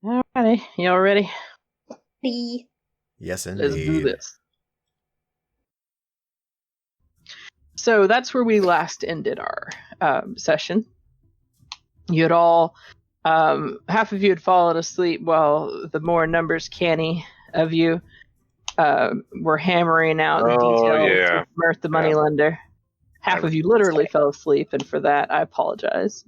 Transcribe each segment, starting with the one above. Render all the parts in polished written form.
Alrighty, y'all ready? Yes, Let's do indeed. this. So that's where we last ended our session. You had all, half of you had fallen asleep while the more numbers canny of you were hammering out details of Mirth the Moneylender. Half of you literally fell asleep, and for that, I apologize.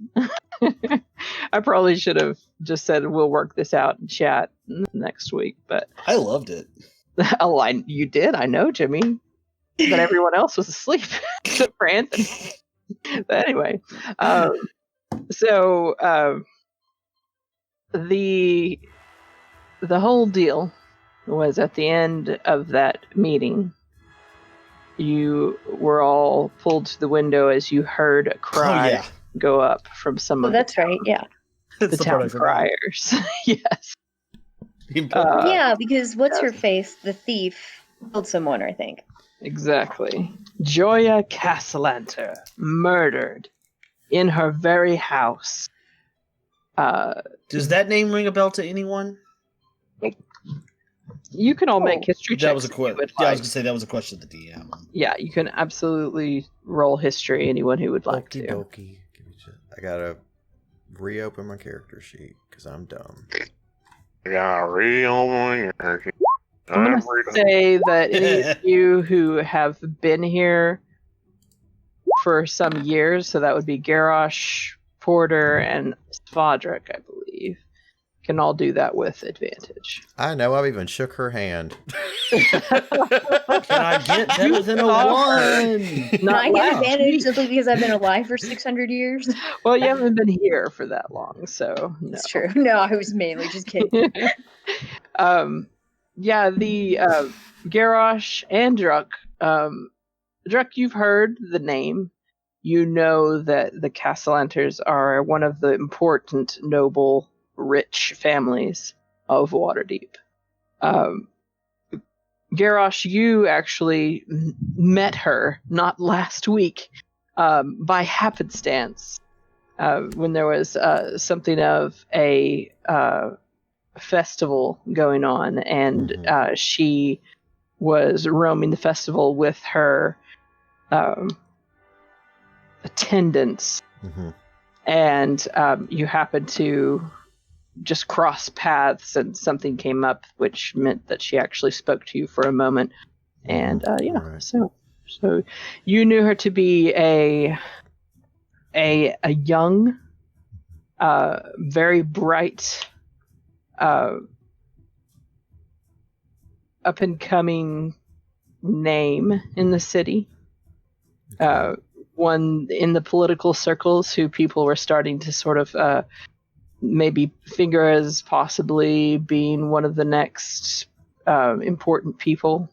I probably should have just said we'll work this out in chat next week, but I loved it. You did, I know, Jimmy. But everyone else was asleep except for Anthony. But anyway, the whole deal was at the end of that meeting. You were all pulled to the window as you heard a cry go up from some of that's the right, yeah. The town criers. Yes. Yeah, because what's her face? The thief killed someone, I think. Exactly. Joya Castellanter, murdered in her very house. Does that name ring a bell to anyone? You can all make history checks. That was a question. Yeah, I was going to say that was a question to the DM. Yeah, you can absolutely roll history, anyone who would like to. Okie dokie. I gotta reopen my character sheet, because I'm dumb. Yeah, reopen your sheet. I'm going to say that any of you who have been here for some years, so that would be Garrosh, Porter, and Svadrik, I believe, can all do that with advantage. I know, I've even shook her hand. Can I get better than a 1? Can I get advantage simply because I've been alive for 600 years? Well, you haven't been here for that long, so no. That's true. No, I was mainly just kidding. Yeah, the Garrosh and Druk. Druk, you've heard the name. You know that the Castellanters are one of the important, noble, rich families of Waterdeep. Garrosh, you actually met her not last week by happenstance when there was something of a festival going on, and she was roaming the festival with her attendants, and you happened to just cross paths, and something came up which meant that she actually spoke to you for a moment, and so you knew her to be a young, very bright, up and coming name in the city. One in the political circles who people were starting to sort of maybe finger as possibly being one of the next important people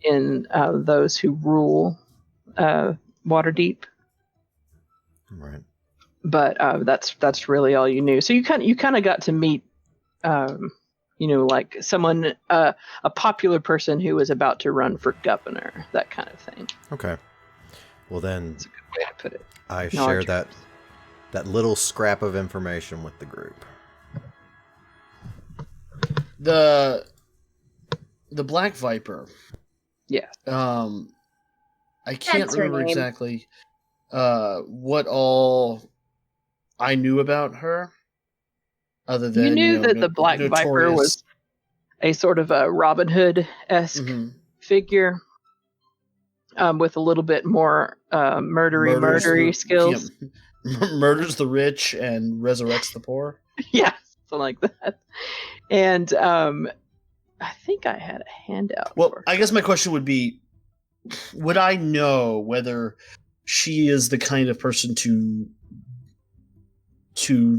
in those who rule Waterdeep. Right. But that's really all you knew. So you kind of got to meet, like someone, a popular person who was about to run for governor, that kind of thing. Okay. Well then, that's a good way to put it. I share that little scrap of information with the group. The Black Viper. Yeah. I can't remember exactly what all I knew about her, other than you knew that the Black Viper was a sort of a Robin Hood-esque figure, with a little bit more murdery skills. Yeah, murders the rich and resurrects the poor. Yeah, something like that. And I think I had a handout. Well, I guess my question would be, would I know whether she is the kind of person to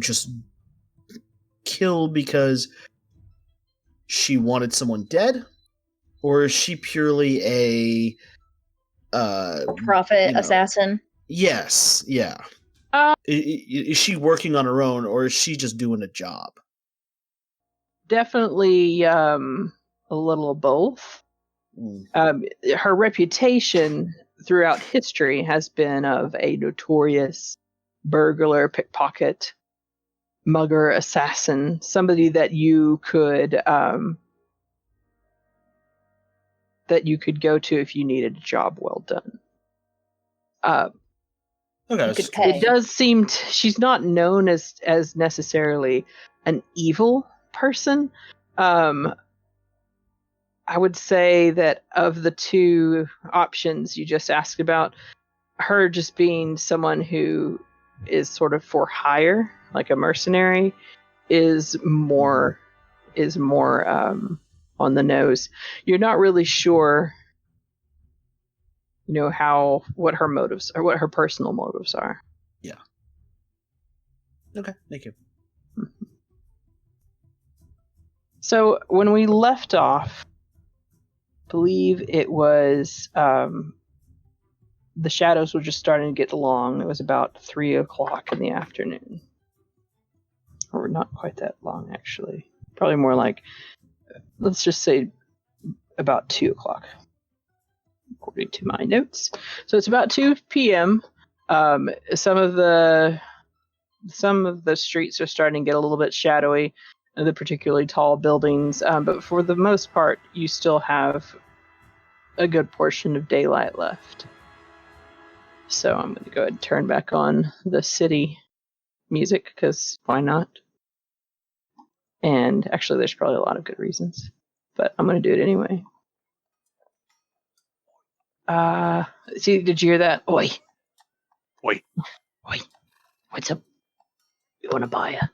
just kill because she wanted someone dead, or is she purely a prophet assassin? Yes, yeah. Is she working on her own, or is she just doing a job? Definitely a little of both. Her reputation throughout history has been of a notorious burglar, pickpocket, mugger, assassin, somebody that you could go to if you needed a job well done. Okay, It does seem she's not known as necessarily an evil person. I would say that of the two options you just asked about, her just being someone who is sort of for hire, like a mercenary, is more on the nose. You're not really sure, what her motives or what her personal motives are. Yeah. Okay, thank you. So when we left off, I believe it was the shadows were just starting to get long. It was about 3:00 in the afternoon. Or not quite that long, actually. Probably more like, let's just say about 2:00, according to my notes. So it's about 2 p.m. Some of the streets are starting to get a little bit shadowy, the particularly tall buildings, but for the most part, you still have a good portion of daylight left. So I'm going to go ahead and turn back on the city music, because why not? And actually, there's probably a lot of good reasons, but I'm going to do it anyway. See, did you hear that? Oi. Oi. Oi. What's up? You want to buy a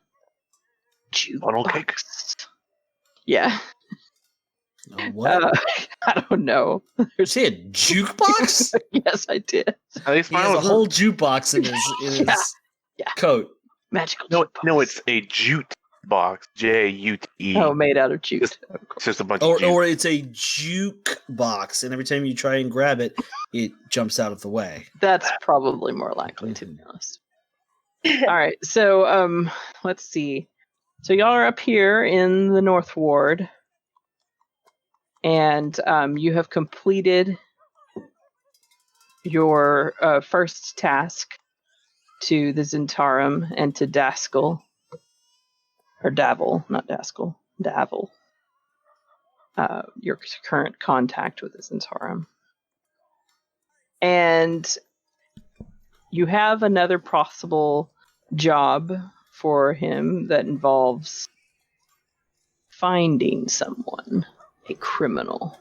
funnel cake? Yeah. What? I don't know. You say a jukebox? Yes, I did. At least He mine has a was whole jukebox in his coat. Magical. No, it's a jute box. Jute. Oh, made out of jute. It's just a bunch of jute. Or it's a juke box, and every time you try and grab it, it jumps out of the way. That's probably more likely, to be honest. All right, so let's see. So y'all are up here in the North Ward, and you have completed your first task to the Zhentarim and to Daskell. Or Davil, not Daskell. Davil. Your current contact with the Zhentarim. And you have another possible job for him that involves finding someone, a criminal.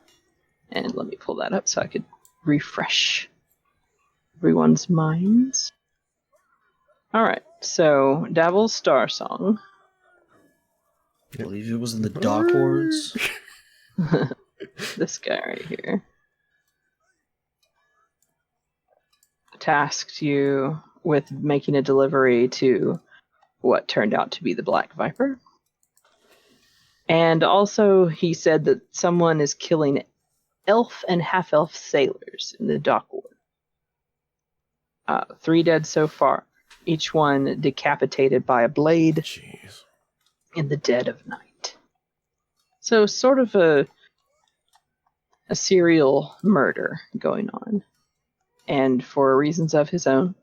And let me pull that up so I could refresh everyone's minds. Alright, so Davil's Star Song. I believe it was in the Dock Wards. This guy right here. Tasked you with making a delivery to what turned out to be the Black Viper. And also he said that someone is killing elf and half-elf sailors in the Dock Ward. 3 dead so far, each one decapitated by a blade. Jeez. In the dead of night. So sort of a serial murder going on. And for reasons of his own,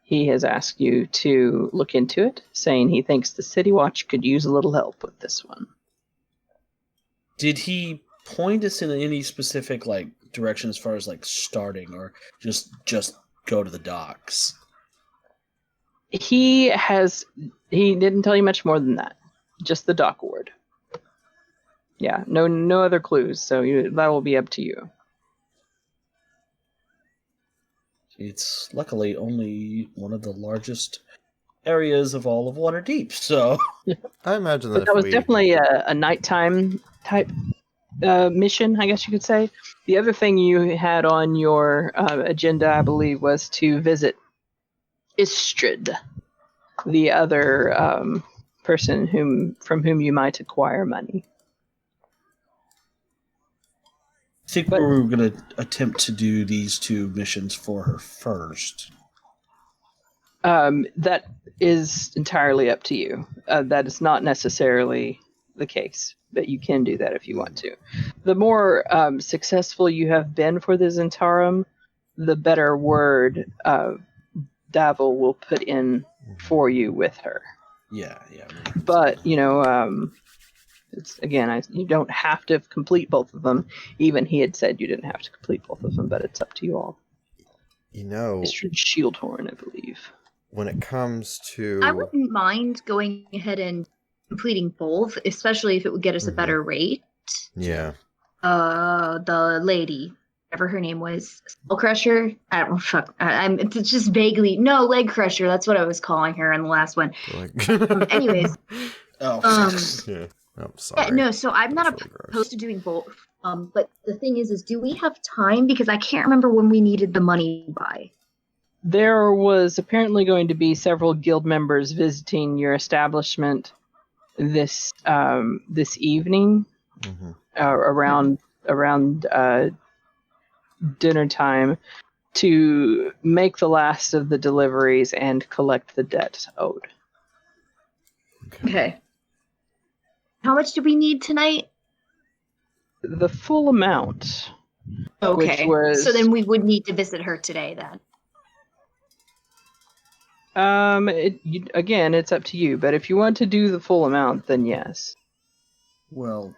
he has asked you to look into it, saying he thinks the City Watch could use a little help with this one. Did he point us in any specific direction as far as starting, or just go to the docks? He didn't tell you much more than that. Just the Dock Ward. Yeah, no other clues, so that will be up to you. It's luckily only one of the largest areas of all of Waterdeep, so... I imagine that was definitely a nighttime type mission, I guess you could say. The other thing you had on your agenda, I believe, was to visit Istrid, the other person from whom you might acquire money. I think we were going to attempt to do these 2 missions for her first. That is entirely up to you. That is not necessarily the case, but you can do that if you want to. The more successful you have been for the Zhentarim, the better word Davil will put in for you with her. Yeah. But it's again, you don't have to complete both of them. Even he had said you didn't have to complete both of them, but it's up to you all. Istrid Horn, I believe. When it comes to, I wouldn't mind going ahead and completing both, especially if it would get us a better rate. Yeah. The lady, whatever her name was, Skull Crusher. I don't know. Fuck. It's just vaguely Leg Crusher. That's what I was calling her in the last one. Anyways. Yeah. I'm sorry. Yeah, no, so I'm not opposed to doing both. But the thing is do we have time? Because I can't remember when we needed the money by. There was apparently going to be several guild members visiting your establishment this evening, around dinner time, to make the last of the deliveries and collect the debt owed. Okay. How much do we need tonight? The full amount. Okay. So then we would need to visit her today then. Again, it's up to you, but if you want to do the full amount, then yes. Well,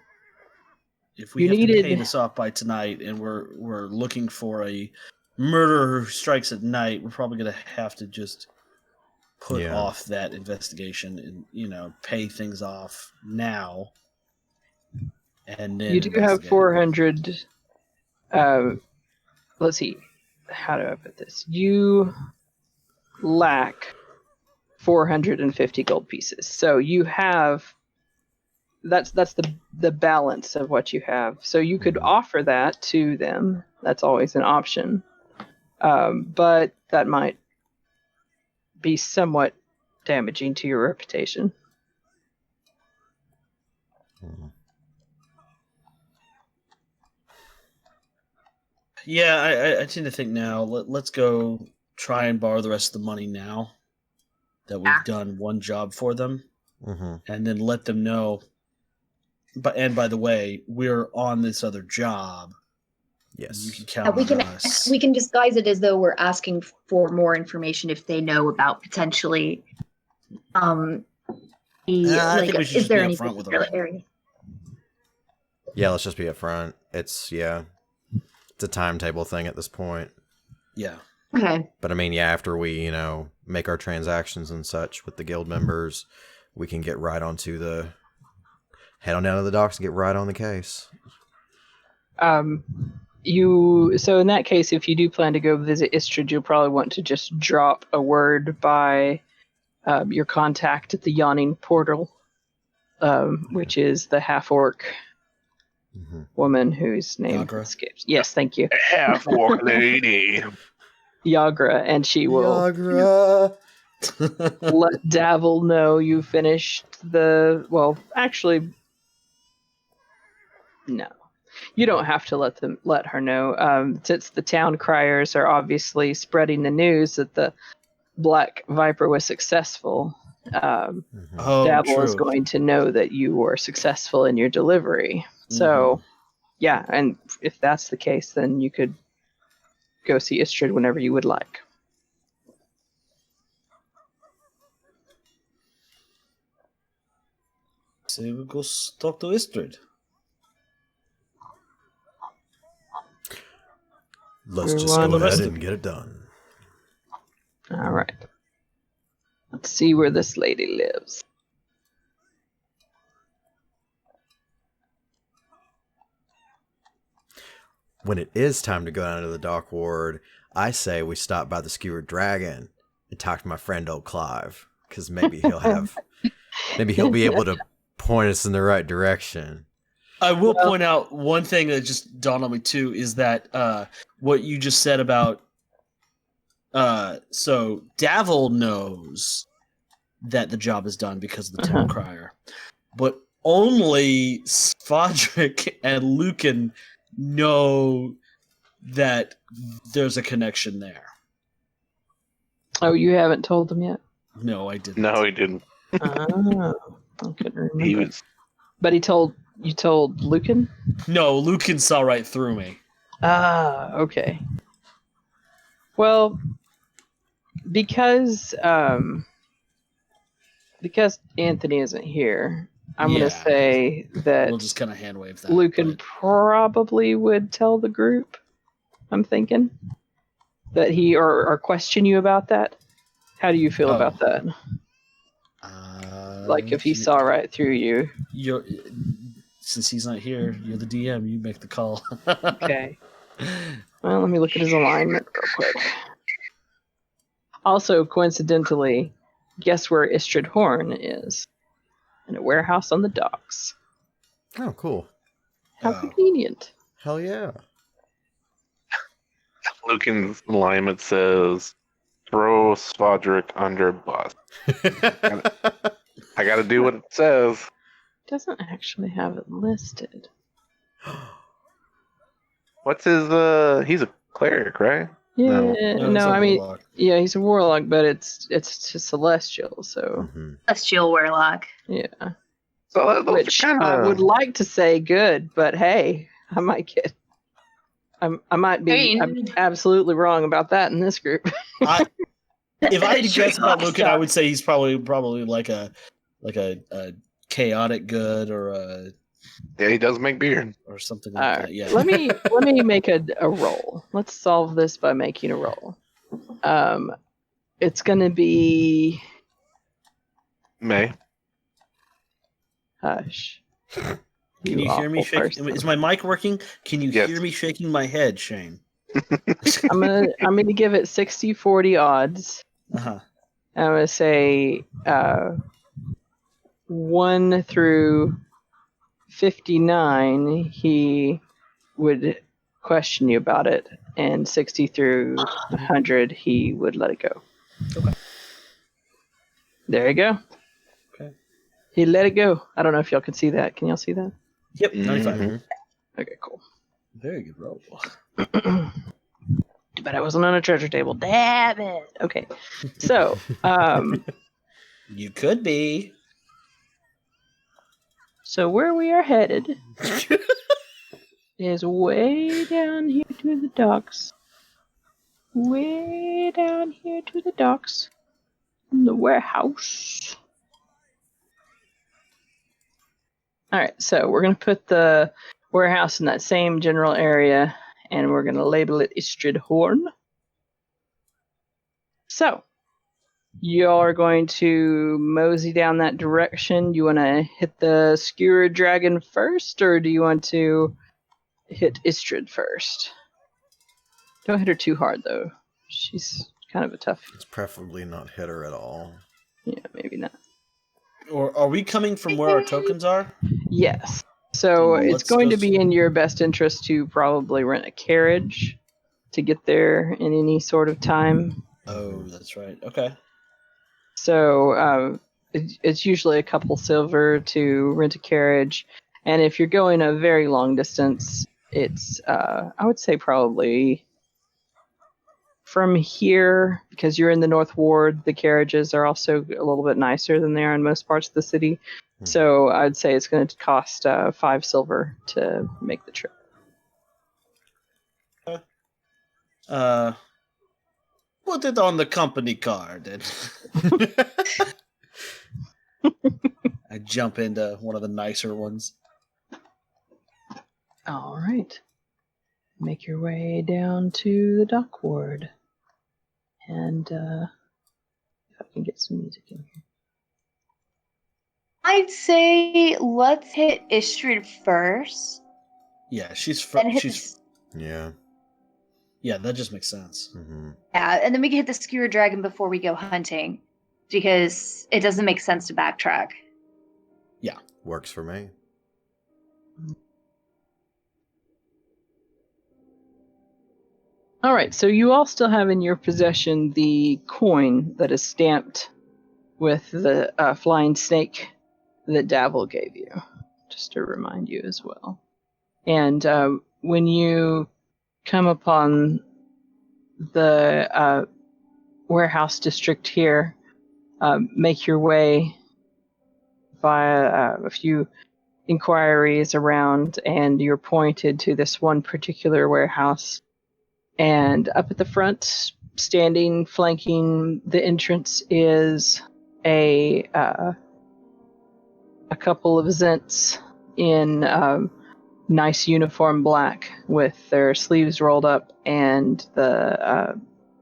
if we have to pay this off by tonight, and we're looking for a murderer who strikes at night, we're probably going to have to just put off that investigation and pay things off now. And then you do have 400. Let's see. How do I put this? You lack 450 gold pieces. So you have that's the balance of what you have. So you could offer that to them. That's always an option. But that might be somewhat damaging to your reputation. Yeah, I tend to think now. Let's go try and borrow the rest of the money now that we've done one job for them, and then let them know. And by the way, we're on this other job. Yes, you can count on us. We can disguise it as though we're asking for more information if they know about potentially. I think we should just be upfront with them. Area? Yeah, let's just be upfront. It's a timetable thing at this point. Yeah. Okay. But I mean, after we, make our transactions and such with the guild members, we can get right onto head on down to the docks and get right on the case. So in that case, if you do plan to go visit Istrid, you'll probably want to just drop a word by your contact at the Yawning Portal, which is the half-orc woman whose name escapes. Yes, thank you. Half-orc lady. Yagra, and she will let Davil know you finished actually, no. You don't have to let her know. Since the town criers are obviously spreading the news that the Black Viper was successful, Davil is going to know that you were successful in your delivery. So, yeah, and if that's the case, then you could go see Istrid whenever you would like. So we'll go talk to Istrid. Let's just go ahead and get it done. All right. Let's see where this lady lives. When it is time to go down to the dock ward, I say we stop by the Skewered Dragon and talk to my friend old Clive, because maybe he'll be able to point us in the right direction. I will point out one thing that just dawned on me too is that what you just said about so Davil knows that the job is done because of the town crier, but only Svodric and Lucan know that there's a connection there. Oh, you haven't told them yet? No, I didn't. No, he didn't. Oh, I couldn't remember. He was. But you told Lucan? No, Lucan saw right through me. Ah, okay. Well, because because Anthony isn't here, I'm going to say that we'll just kind of hand wave that. Lucan probably would tell the group. I'm thinking that he or question you about that. How do you feel about that? Like if he saw right through you. Since he's not here, you're the DM. You make the call. Okay. Well, let me look at his alignment real quick. Also, coincidentally, guess where Istrid Horn is? In a warehouse on the docks. Oh, cool. How convenient. Hell yeah. Lucan's alignment says, throw Svodric under bus. I gotta do what it says. It doesn't actually have it listed. What's his, he's a cleric, right? Yeah, no, I mean, warlock. yeah, he's a warlock, but it's just celestial, so Celestial warlock. yeah. So Which I would like to say good, but hey, I might get, I might be I'm absolutely wrong about that in this group. If I had to guess about Lucan, I would say he's probably like a chaotic good or a. Yeah, he does make beer. Or something like that. Yeah. Let me make a roll. Let's solve this by making a roll. It's gonna be May. Hush. Can you hear me shaking? Is my mic working? Can you hear me shaking my head, Shane? I'm gonna give it 60-40 odds. Uh-huh. I'm gonna say 1 through 59 he would question you about it, and 60 through 100 he would let it go. Okay. There you go. Okay. He let it go. I don't know if y'all can see that. Can y'all see that? Yep, 95. Mm-hmm. Okay, cool. Very good roll. Too bad I wasn't on a treasure table. Damn it. Okay. So, You could be. so where we are headed is way down here to the docks. Way down here to the docks. In the warehouse. Alright, so we're going to put the warehouse in that same general area, and we're going to label it Istrid Horn. So, y'all are going to mosey down that direction. You want to hit the Skewered dragon first, or do you want to hit Istrid first? Don't hit her too hard, though. She's kind of a tough. It's preferably not hit her at all. Yeah, maybe not. Or are we coming from where our tokens are? Yes. So it's let's going go to be in your best interest to probably rent a carriage to get there in any sort of time. Oh, that's right. Okay. So it's usually a couple silver to rent a carriage. And if you're going a very long distance, it's, I would say probably from here, because you're in the North Ward, the carriages are also a little bit nicer than they are in most parts of the city. So I'd say it's going to cost 5 silver to make the trip. Put it on the company card. And I jump into one of the nicer ones. All right. Make your way down to the dock ward. And if I can get some music in here. I'd say let's hit Istrid first. Yeah, she's Yeah. Yeah, that just makes sense. Mm-hmm. Yeah, and then we can hit the Skewered dragon before we go hunting, because it doesn't make sense to backtrack. Yeah, works for me. All right, so you all still have in your possession the coin that is stamped with the flying snake that Davil gave you, just to remind you as well. And when you come upon the warehouse district here, make your way via a few inquiries around, and you're pointed to this one particular warehouse. And up at the front, standing, flanking the entrance, is a couple of Zhents in nice uniform black with their sleeves rolled up and the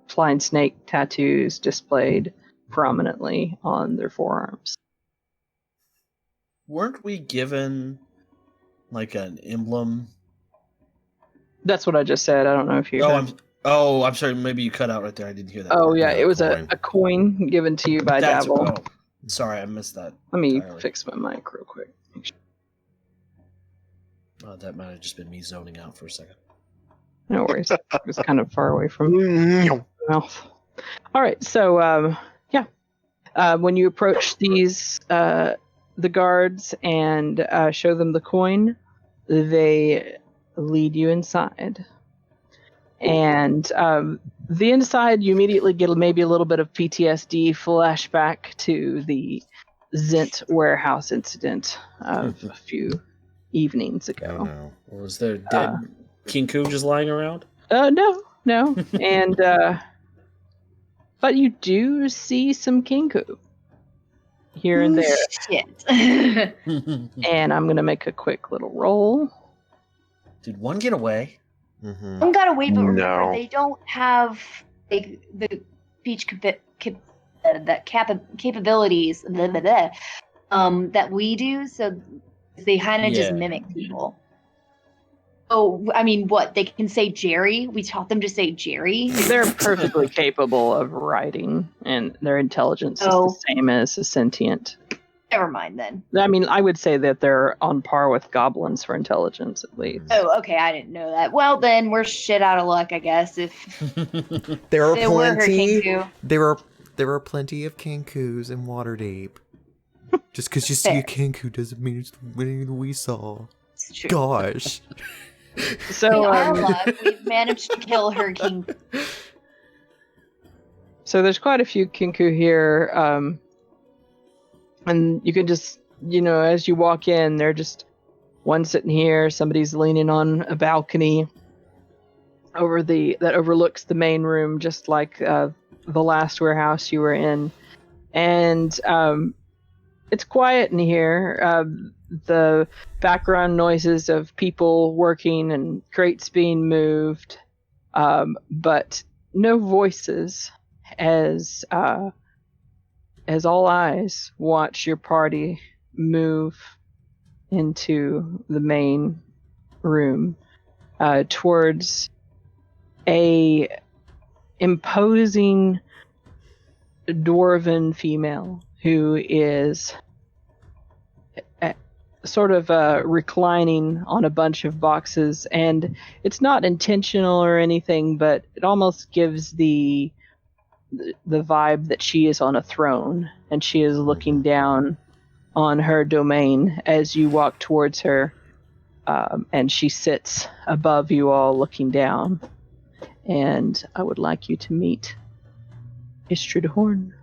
flying snake tattoos displayed prominently on their forearms. Weren't we given like an emblem? That's what I just said. I don't know if you heard. I'm sorry. Maybe you cut out right there. I didn't hear that. Oh, yeah. Yeah, It was coin. a coin given to you by Davil. Sorry, I missed that. Let me entirely. fix my mic real quick. That might have just been me zoning out for a second. No worries. It was kind of far away from my mouth. All right. So, when you approach these, the guards and show them the coin, they lead you inside. And the inside, you immediately get maybe a little bit of PTSD flashback to the Zhent warehouse incident of a few evenings ago. Oh, no. Was there dead Kinku just lying around? No. And but you do see some Kinku here and there. Shit. And I'm gonna make a quick little roll. Did one get away? Mm-hmm. I'm gotta wait, but remember, No. they don't have like the speech capabilities blah, blah, blah, that we do, so they kind of just Yeah. mimic people. Oh, I mean, what? They can say Jerry? We taught them to say Jerry? They're perfectly capable of writing, and their intelligence is Oh. the same as a sentient. Never mind then. I mean, I would say that they're on par with goblins for intelligence, at least. Oh, okay, I didn't know that. Well, then we're shit out of luck, I guess, if There are they were her plenty. Kinku. There are plenty of Kinkus in Waterdeep. Just because you see a Kinku doesn't mean it's the winning that we saw. It's true. Gosh. So, In our luck, we've managed to kill her king. so there's quite a few Kinku here, and you can just, as you walk in, they're just one sitting here, somebody's leaning on a balcony that overlooks the main room, just like the last warehouse you were in, and it's quiet in here. The background noises of people working and crates being moved, but no voices as all eyes watch your party move into the main room towards a imposing dwarven female who is sort of reclining on a bunch of boxes, and it's not intentional or anything, but it almost gives the vibe that she is on a throne and she is looking down on her domain as you walk towards her, and she sits above you all looking down. And I would like you to meet Istrid Horn.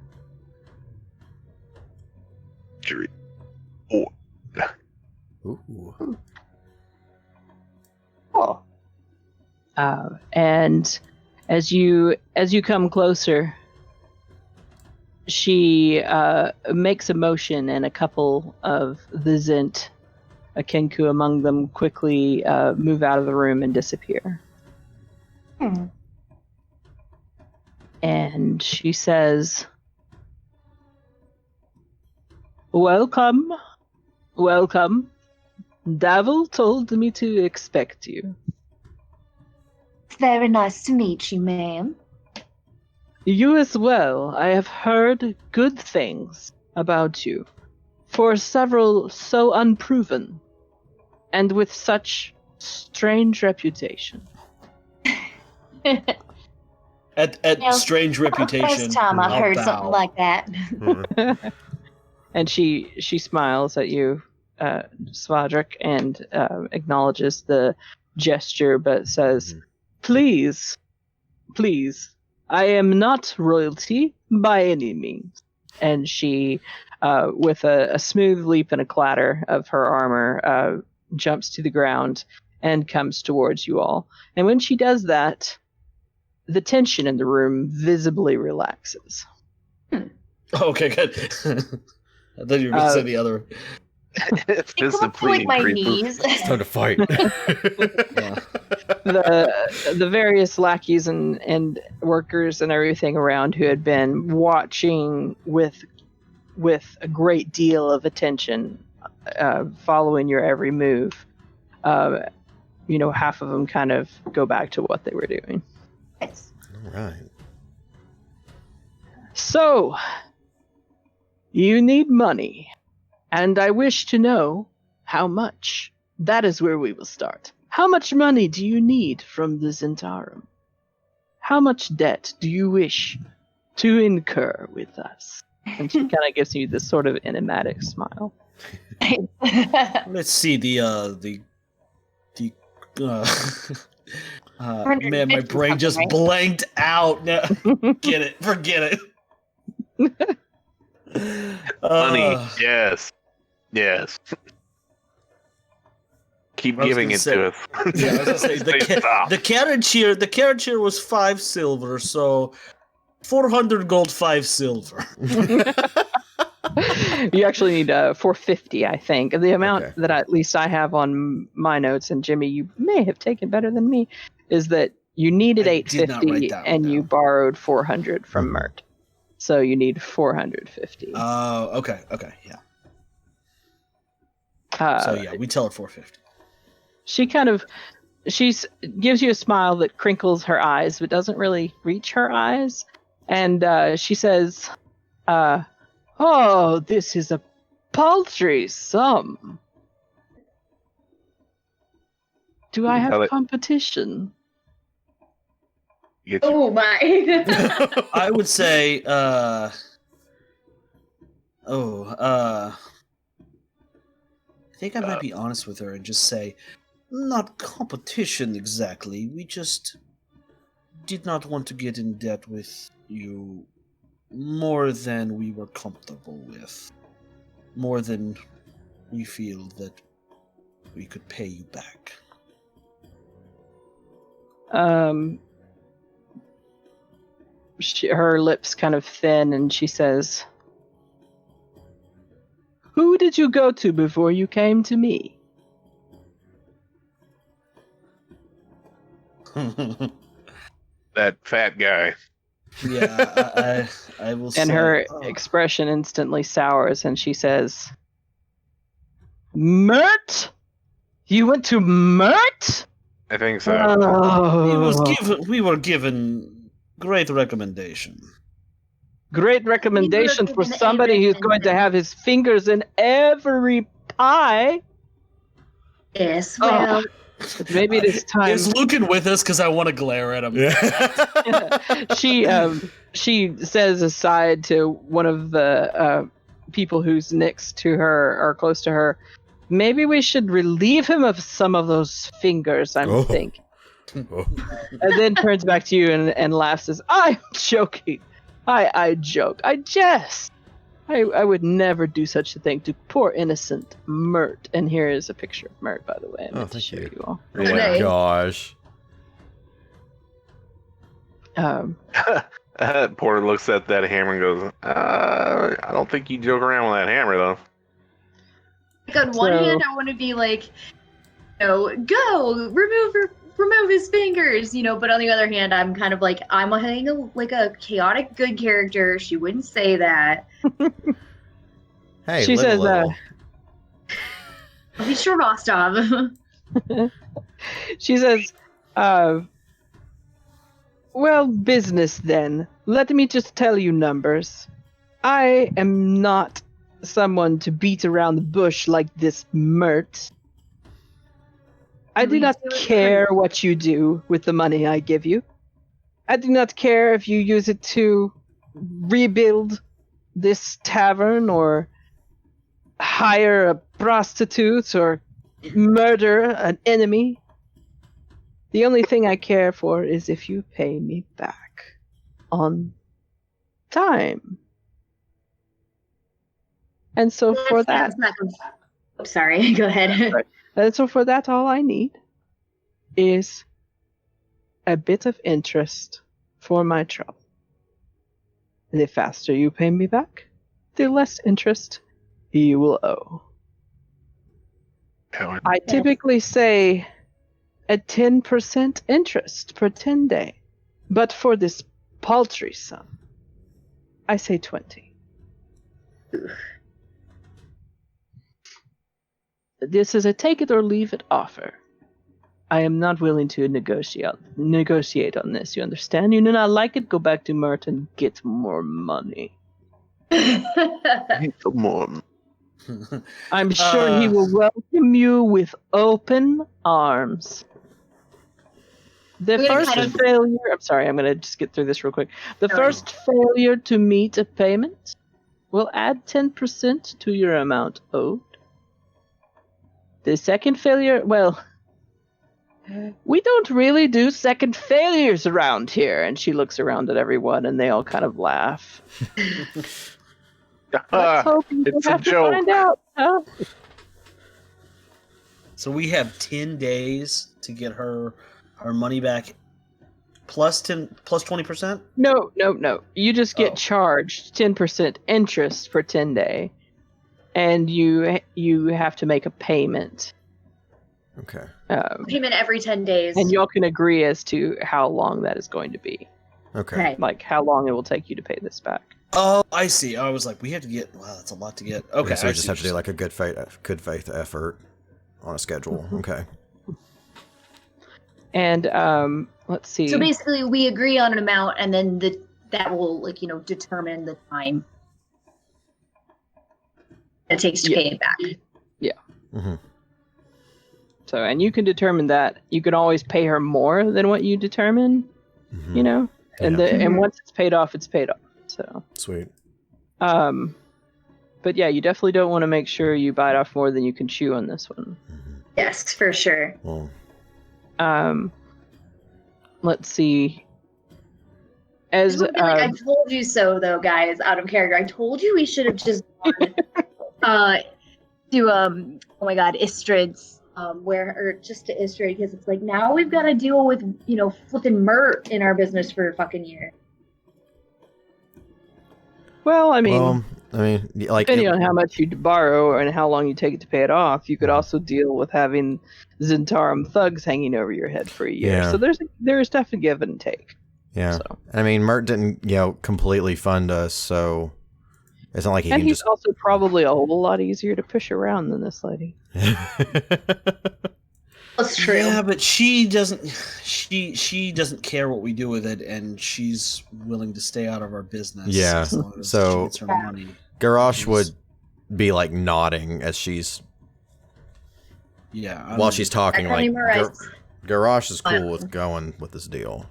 Ooh. Oh. And as you come closer, she makes a motion, and a couple of the Zhent, a Kinku among them, quickly move out of the room and disappear. And she says, "Welcome, welcome. Davil told me to expect you." It's very nice to meet you, ma'am. "You as well. I have heard good things about you, for several so unproven, and with such strange reputation." At strange reputation. First time I've I'll heard bow. something like that. And she smiles at you, Svadrik, and acknowledges the gesture, but says, Please, I am not royalty by any means." And she, with a smooth leap and a clatter of her armor, jumps to the ground and comes towards you all. And when she does that, the tension in the room visibly relaxes. Okay, good. I thought you were going to say the other. Fist Come of up to like fleeting my creepers. knees. It's time to fight. Yeah. The various lackeys and workers and everything around who had been watching with a great deal of attention, following your every move. Half of them kind of go back to what they were doing. Nice. All right. So, you need money, and I wish to know how much. That is where we will start. How much money do you need from the Zhentarim? How much debt do you wish to incur with us? And she kind of gives you this sort of enigmatic smile. Let's see man, my brain just right? blanked out. No, forget it. Money, yes. Keep I was giving gonna it say- to us. Yeah, I was gonna say Stop. the carriage here was 5 silver, so 400 gold, 5 silver. You actually need 450, I think. The amount Okay. that at least I have on my notes, and Jimmy, you may have taken better than me, is that you needed I did not write 850 that one and you down. borrowed 400 from Mhm. Mert. So you need 450. Oh, okay, yeah. Uh, So yeah, we tell her 450. She gives you a smile that crinkles her eyes, but doesn't really reach her eyes. And she says, oh, this is a paltry sum. Do I Tell have it. competition? Get Oh my. I would say, I think I might be honest with her and just say, not competition exactly. We just did not want to get in debt with you more than we were comfortable with. More than we feel that we could pay you back. Her lips kind of thin, and she says, who did you go to before you came to me? that fat guy. Yeah, I will say. And her oh, expression instantly sours, and she says, Mert? You went to Mert? I think so. Oh, we were given great recommendation. great recommendation for given a somebody who's going to recommendation. have his fingers in every pie. Yes, Oh. well, Maybe it is time. Is Lucan with us? Because I want to glare at him. Yeah. She says aside to one of the people who's next to her or close to her, maybe we should relieve him of some of those fingers, I'm Oh. thinking. Oh. And then turns back to you and laughs, says, I'm joking. I joke. I jest. I would never do such a thing to poor innocent Mert. And here is a picture of Mert, by the way. I meant to thank show you. you all. Oh my Nice. gosh. Porter looks at that hammer and goes, I don't think you joke around with that hammer, though. Like on one So- hand, I want to be like, go remove his fingers, but on the other hand, I'm kind of like, I'm a chaotic good character. She wouldn't say that. Hey, She live says, a little. He's sure Rostov. She says, well, business then. Let me just tell you numbers. I am not someone to beat around the bush like this Mert. I do We not do it care for- what you do with the money I give you. I do not care if you use it to rebuild this tavern or hire a prostitute or murder an enemy. The only thing I care for is if you pay me back on time. And so for that, Sorry, go ahead. Right. and so for that, all I need is a bit of interest for my trouble. The faster you pay me back, the less interest you will owe. I typically say a 10% interest per 10 day, but for this paltry sum, I say 20. This is a take it or leave it offer. I am not willing to negotiate on this, you understand? You do not like it, go back to Mert and get more money. Come on. I'm sure he will welcome you with open arms. The first failure... I'm sorry, I'm going to just get through this real quick. The first failure to meet a payment will add 10% to your amount owed. The second failure... Well, we don't really do second failures around here. And she looks around at everyone, and they all kind of laugh. Let's hope you it's have a to joke. find out. Huh? So we have 10 days to get her money back plus 20%? No. You just get Oh. charged 10% interest for 10 day, and you have to make a payment. Okay. Payment every 10 days. And y'all can agree as to how long that is going to be. Okay. Okay. Like how long it will take you to pay this back. Oh, I see. I was like, we have to get. Wow, that's a lot to get. Okay, So I we just see have to what do like a good faith effort on a schedule. Okay. And let's see. So basically, we agree on an amount, and then that will, determine the time it takes to pay it back. Mm-hmm. So, and you can determine that. You can always pay her more than what you determine, Mm-hmm. and Yeah. and once it's paid off, it's paid off. So, Sweet. but yeah, you definitely don't want to make sure you bite off more than you can chew on this one. Mm-hmm. Yes, for sure. Well, Let's see. As I told you so, though, guys. Out of character, I told you we should have just gone to oh my god, Istrid's just to Istrid, because it's like now we've got to deal with flipping Mert in our business for a fucking year. well, I mean, like depending on how much you borrow and how long you take it to pay it off, you could also deal with having Zentarum thugs hanging over your head for a year. Yeah. So there's definitely give and take. Yeah. So. I mean, Mert didn't, completely fund us, so it's not like he And can he's just. also probably a whole lot easier to push around than this lady. That's true. Yeah, but she doesn't. She doesn't care what we do with it, and she's willing to stay out of our business. Yeah, as long as so- she gets her money. Garrosh would be like nodding as she's Yeah, while she's talking. Like Garrosh. Garrosh is cool with going with this deal.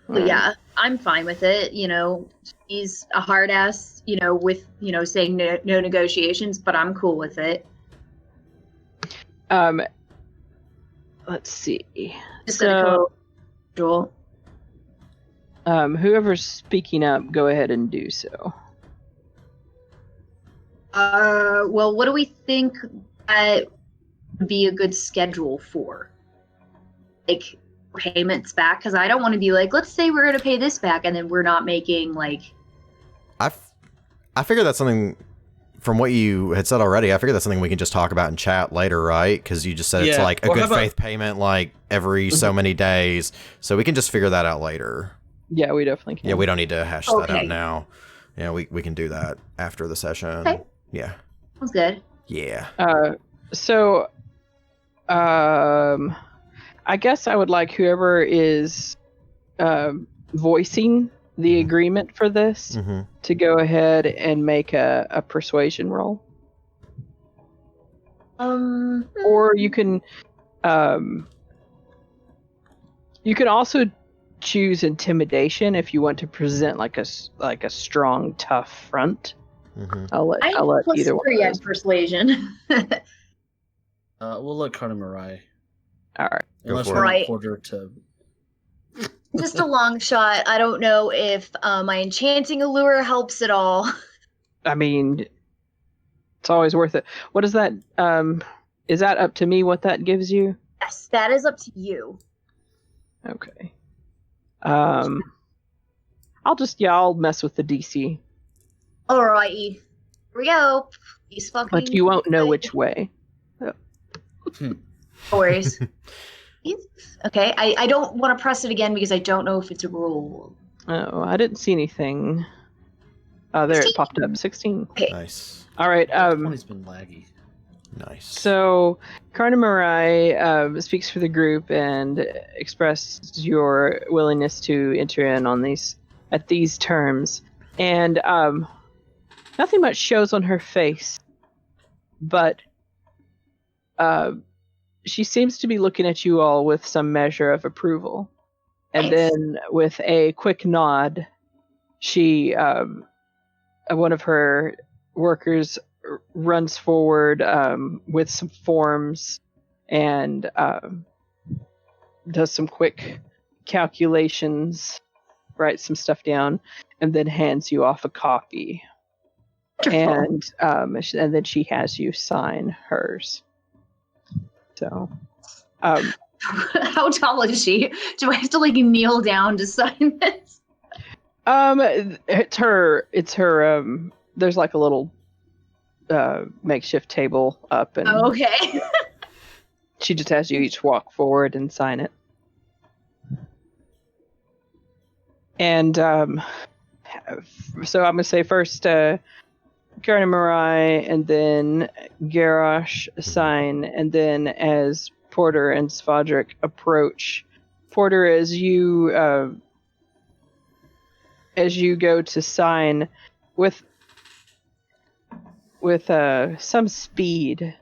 But yeah, I'm fine with it. He's a hard ass, with, saying no negotiations, but I'm cool with it. Let's see. Just gonna go. Whoever's speaking up, go ahead and do so. Well, what do we think that would be a good schedule for? Like, payments back? Because I don't want to be like, let's say we're going to pay this back, and then we're not making, like... I figure that's something, from what you had said already, I figure that's something we can just talk about in chat later, right? Because you just said it's like a good faith payment, like every so many days. So we can just figure that out later. Yeah, we definitely can. Yeah, we don't need to hash that out now. Yeah, we can do that after the session. Okay. Yeah. Sounds good. Yeah. So, I guess I would like whoever is voicing the agreement for this to go ahead and make a persuasion roll. Or you can also choose intimidation if you want to present like a strong, tough front. I'll let either one. +3 on persuasion. We'll let Carter Marai. All right. Unless for we're it. quarter to. Just a long shot. I don't know if my enchanting allure helps at all. I mean, it's always worth it. What is that? Is that up to me? What that gives you? Yes, that is up to you. Okay. I'll mess with the DC. Alrighty. Here we go. He's fucking. But you won't know which way. No worries. Okay, I don't want to press it again because I don't know if it's a rule. Oh, I didn't see anything. There 16. it popped up. 16. Okay. Nice. All right. 20's been laggy. Nice. So, Karna Marai speaks for the group and expresses your willingness to enter in on these terms, and nothing much shows on her face, but she seems to be looking at you all with some measure of approval, and Nice. then with a quick nod, she one of her workers runs forward with some forms and does some quick calculations, writes some stuff down, and then hands you off a copy. And then she has you sign hers. So, how tall is she? Do I have to like kneel down to sign this? it's her. There's like a little makeshift table up, and Okay. she just has you each walk forward and sign it. And so I'm gonna say first Karen Marai, and then Garrosh sign, and then as Porter and Svadrik approach, Porter, as you go to sign with some speed,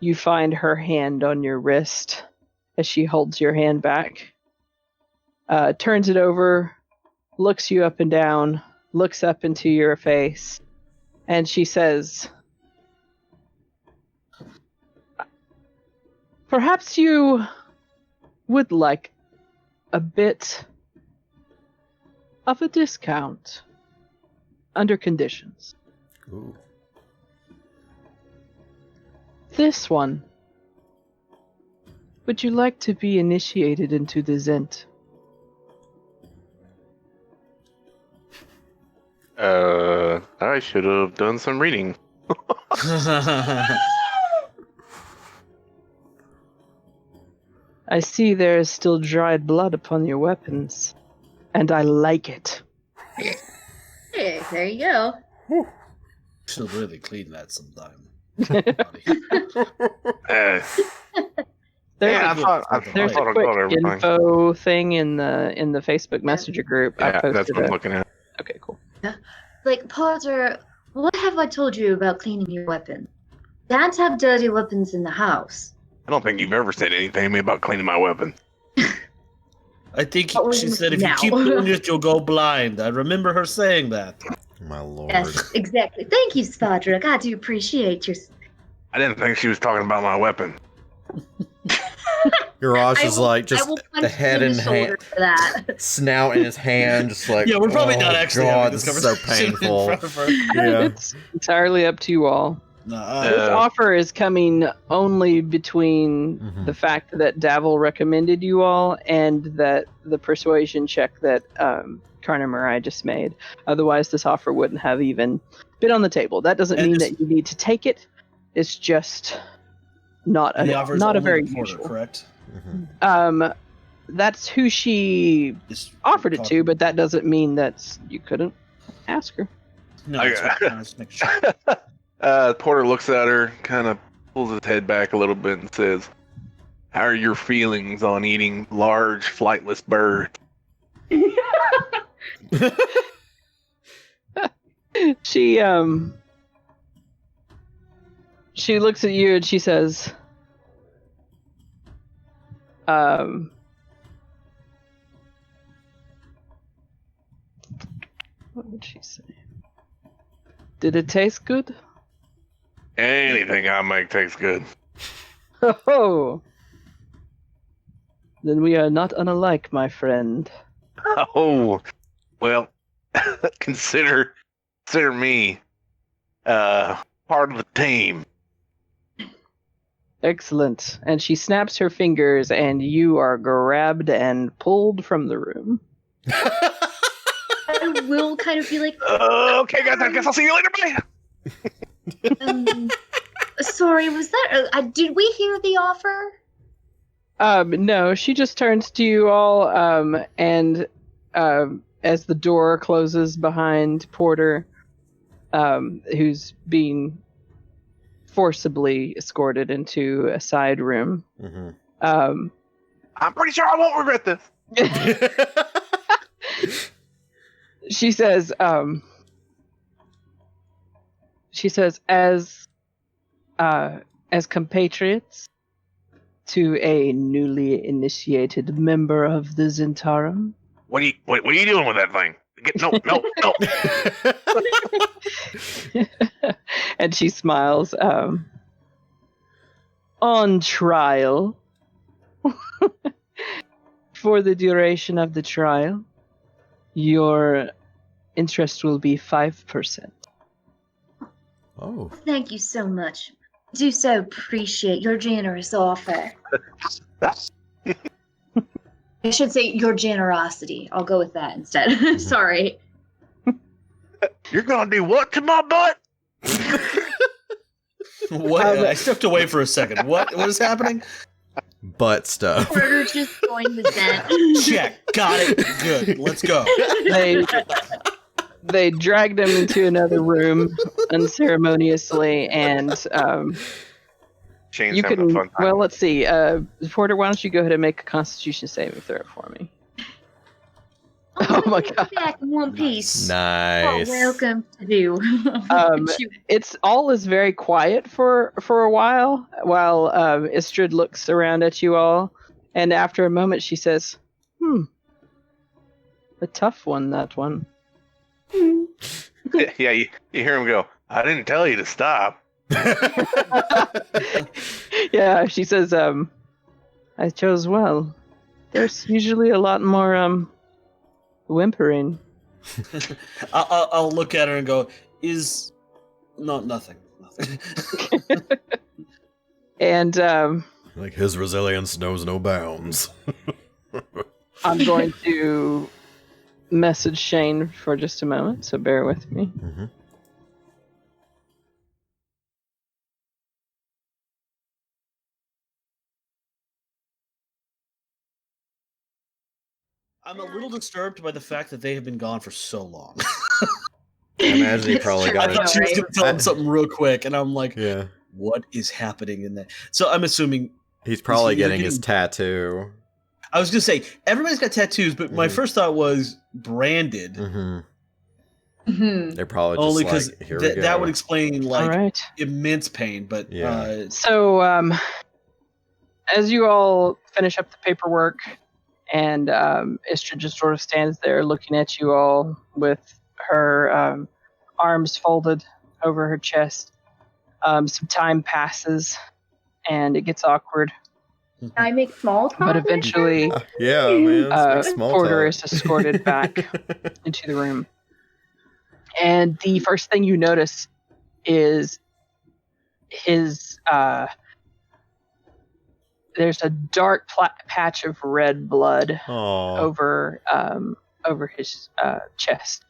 you find her hand on your wrist as she holds your hand back, turns it over, looks you up and down, looks up into your face, and she says, "Perhaps you would like a bit of a discount under conditions. Ooh. This one. Would you like to be initiated into the Zhent?" I should have done some reading. I see there is still dried blood upon your weapons, and I like it. Hey, there you go. Should really clean that sometime. There's Yeah, I thought there's a I quick thought everything. info thing in the Facebook Messenger group. I Yeah, posted that's what I'm it. looking at. Okay, cool. Like, Potter, what have I told you about cleaning your weapon? Can't have dirty weapons in the house. I don't think you've ever said anything to me about cleaning my weapon. I think Oh, she said if now. you keep doing it, you'll go blind. I remember her saying that. My lord. Yes, exactly. Thank you, Spadrik. I do appreciate your... I didn't think she was talking about my weapon. Garage is like I just will punch the head you in the shoulder hand, for that. snout in his hand, just like Yeah, we're probably oh, not actually God, having this this is so conversation in painful. front of her. Yeah. It's entirely up to you all. Nah, This offer is coming only between Mhm. the fact that Davil recommended you all and that the persuasion check that Karna Marai just made. Otherwise, this offer wouldn't have even been on the table. That doesn't And mean this- that you need to take it. It's just not and the offer is not a only very to Porter, usual. correct? Mhm. That's who she It's offered it to, talking- but that doesn't mean that you couldn't ask her. No, I- it's fine. Just make sure. Porter looks at her, kind of pulls his head back a little bit and says, "How are your feelings on eating large flightless birds?" She looks at you and she says, what would she say? Did it taste good? Anything I make tastes good. Oh, then we are not unalike, my friend. Oh, well, consider me part of the team. Excellent. And she snaps her fingers, and you are grabbed and pulled from the room. I will kind of be like, Okay, guys, I guess I'll see you later. Bye. sorry, was that? Did we hear the offer? No, she just turns to you all, and as the door closes behind Porter, who's being forcibly escorted into a side room. Mm-hmm. I'm pretty sure I won't regret this. She says, as compatriots to a newly initiated member of the Zhentarim. What are you doing with that thing? No. And she smiles. On trial. For the duration of the trial, your interest will be 5%. Oh. Thank you so much. I do so appreciate your generous offer. I should say your generosity. I'll go with that instead. Sorry. You're gonna do what to my butt? What? I stepped away for a second. What is happening? Butt stuff. Porter's just going to Zhent. Check. Got it. Good. Let's go. They dragged him into another room unceremoniously, and Shane's you having a can. fun time. Well, let's see. Porter, why don't you go ahead and make a Constitution saving throw for me? Oh my god! Back in one piece. Nice. Oh, welcome to do. It's all is very quiet for a while Istrid looks around at you all, and after a moment she says, a tough one, that one. Yeah, you hear him go, I didn't tell you to stop. Yeah, she says, I chose well. There's usually a lot more whimpering. I'll look at her and go, nothing. And Like his resilience knows no bounds. I'm going to message Shane for just a moment, so bear with me. Mm-hmm. I'm a little disturbed by the fact that they have been gone for so long. I imagine he It's probably true. I got thought it. she was going to tell him something real quick, and I'm like, Yeah. what is happening in that? So I'm assuming He's probably Is he getting his getting- tattoo. I was going to say everybody's got tattoos, but my Mhm. first thought was branded. Mm-hmm. Mhm. They're probably just Only like, because here we go. that would explain All like right. immense pain. But Yeah. So, as you all finish up the paperwork, and Istrid just sort of stands there looking at you all with her arms folded over her chest. Some time passes, and it gets awkward. Can I make small talk? But eventually, Yeah, man. It's like small Porter talk. is escorted back into the room. And the first thing you notice is his there's a dark patch of red blood Aw. over his chest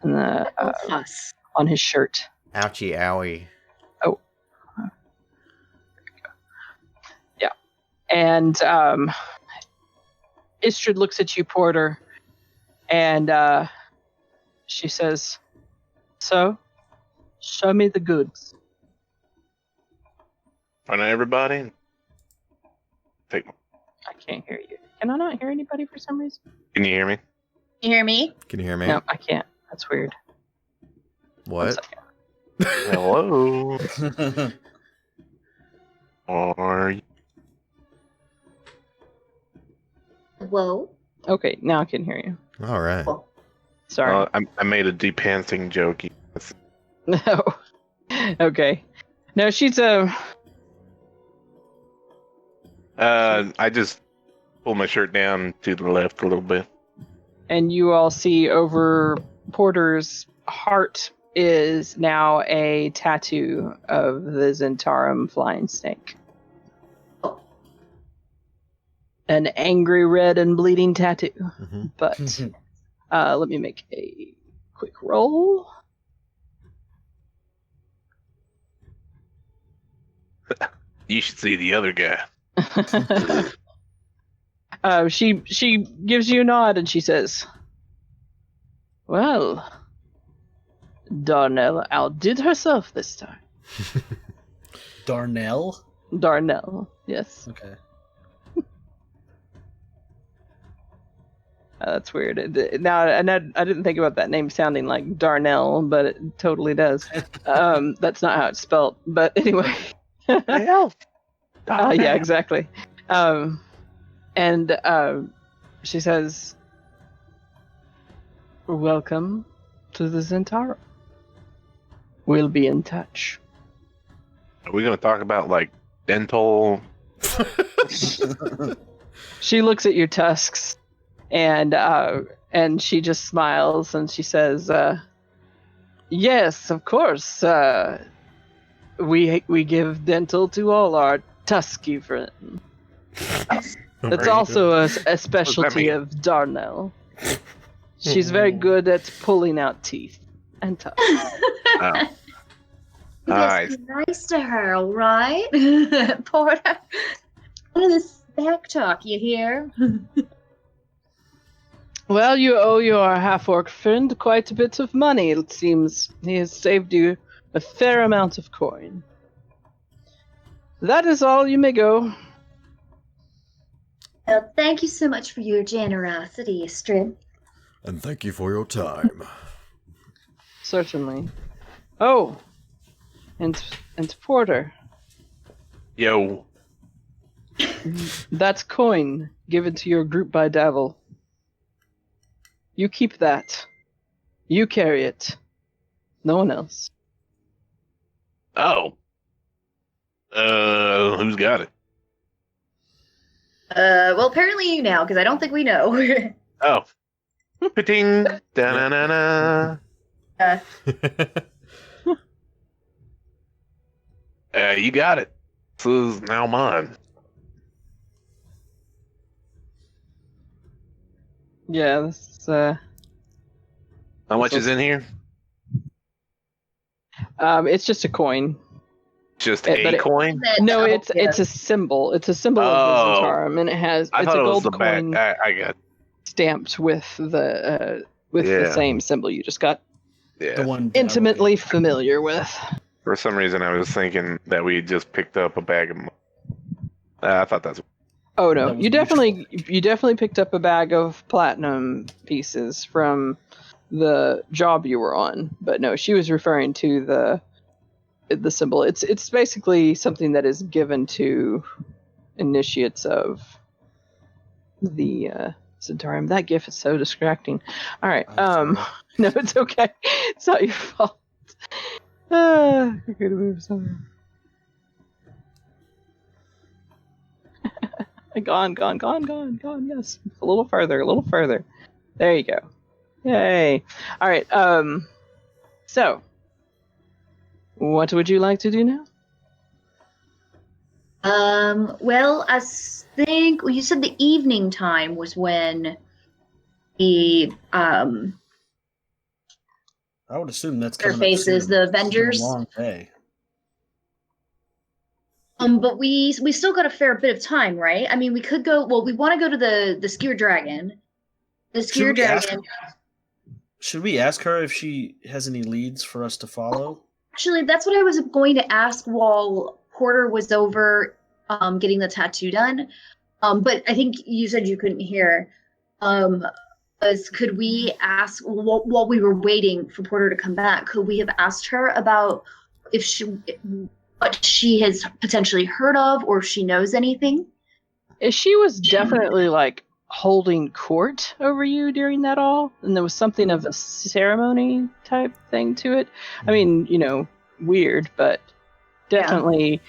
and Us. on his shirt. Ouchie owie. And Istrid looks at you, Porter, and she says, "So, show me the goods." Find everybody. Take. I can't hear you. Can I not hear anybody for some reason? Can you hear me? You hear me? Can you hear me? No, I can't. That's weird. One What? second. Hello. Are you? Whoa. Okay, now I can hear you. All right. Sorry. I made a depancing joke. No. Okay. No, she's I just pulled my shirt down to the left a little bit. and you all see over Porter's heart is now a tattoo of the Zhentarim flying snake. An angry red and bleeding tattoo. Mm-hmm. But Let me make a quick roll. You should see the other guy. She gives you a nod and she says, "Well, Darnell outdid herself this time." Darnell? Darnell, yes. Okay. That's weird. Now, I didn't think about that name sounding like Darnell, but it totally does. That's not how it's spelled. But anyway. Hell. Yeah, exactly. And she says, "Welcome to the Zhent. We'll be in touch." Are we going to talk about, like, dental? She looks at your tusks, and she just smiles, and she says, "Yes, of course. We give dental to all our tusky friends. That's also a specialty of Darnell. She's very good at pulling out teeth and tusks." Oh. You guys be nice to her, all right? Porter. None of this back talk, you hear? Well, you owe your half-orc friend quite a bit of money, it seems. He has saved you a fair amount of coin. That is all. You may go. Well, thank you so much for your generosity, Istrid. And thank you for your time. Certainly. Oh, and Porter. Yo. That's coin given to your group by Davil. You keep that. You carry it. No one else. Oh. Who's got it? Well, apparently you now, because I don't think we know. Oh. Ka-ting. Da-na-na-na. You got it. This is now mine. Yeah, this is, How much is in here? it's just a coin. Just But a coin? No, it's a symbol. It's a symbol of the Zhentarim, and it's a gold coin I got stamped with the same symbol you just got The one intimately familiar with. For some reason, I was thinking that we just picked up a bag of money. I thought that's... Oh no, That was you definitely picked up a bag of platinum pieces from the job you were on. But no, she was referring to the symbol. It's basically something that is given to initiates of the Zhentarim. That gif is so distracting. All right, no, it's okay. It's not your fault. We're gonna move somewhere. Gone. Yes, a little further. There you go. Yay! All right. So, what would you like to do now? Well, I think you said the evening time was when the I would assume that's their coming faces, up soon. the It's been Avengers. a long day. But we still got a fair bit of time, right? I mean, we could go. Well, we want to go to the Skewered Dragon. The Skewered Dragon. Should we ask her if she has any leads for us to follow? Actually, that's what I was going to ask while Porter was over getting the tattoo done. But I think you said you couldn't hear. Could we ask while we were waiting for Porter to come back? Could we have asked her about what she has potentially heard of, or if she knows anything? She was definitely like holding court over you during that all, and there was something of a ceremony type thing to it. I mean, weird, but definitely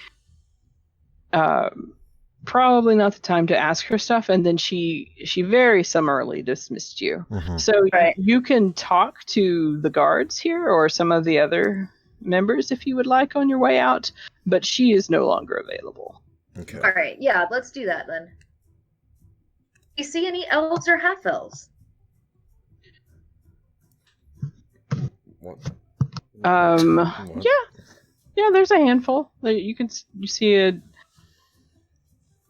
probably not the time to ask her stuff. And then she very summarily dismissed you. Mm-hmm. So you can talk to the guards here or some of the other members if you would like on your way out, but she is no longer available. Okay. All right, yeah, let's do that then. Do you see any elves or half elves? What? Yeah. There's a handful. You see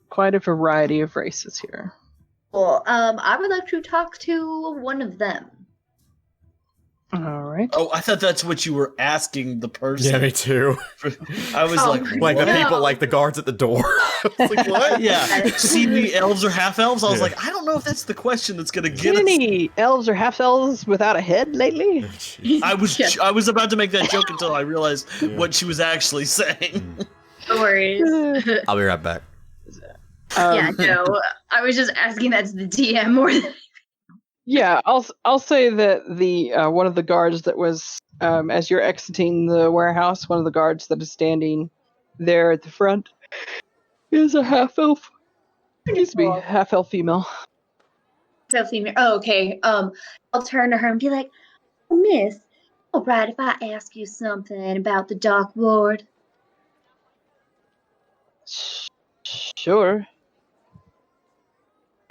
quite a variety of races here. Well, I would like to talk to one of them. All right. Oh, I thought that's what you were asking the person. Yeah, me too. I was like The what? people, like the guards at the door. I was like, what? Yeah. See me elves or half elves? I was Yeah. like, I don't know if that's the question that's gonna get us. Any elves or half elves without a head lately? I was about to make that joke until I realized what she was actually saying. No worries. I'll be right back. Yeah, no. I was just asking that to the DM more than Yeah, I'll say that the one of the guards that was as you're exiting the warehouse, one of the guards that is standing there at the front is a half elf. Excuse me, half elf female. so female. Oh, okay. I'll turn to her and be like, oh, Miss, all right if I ask you something about the Dark Lord? Sure.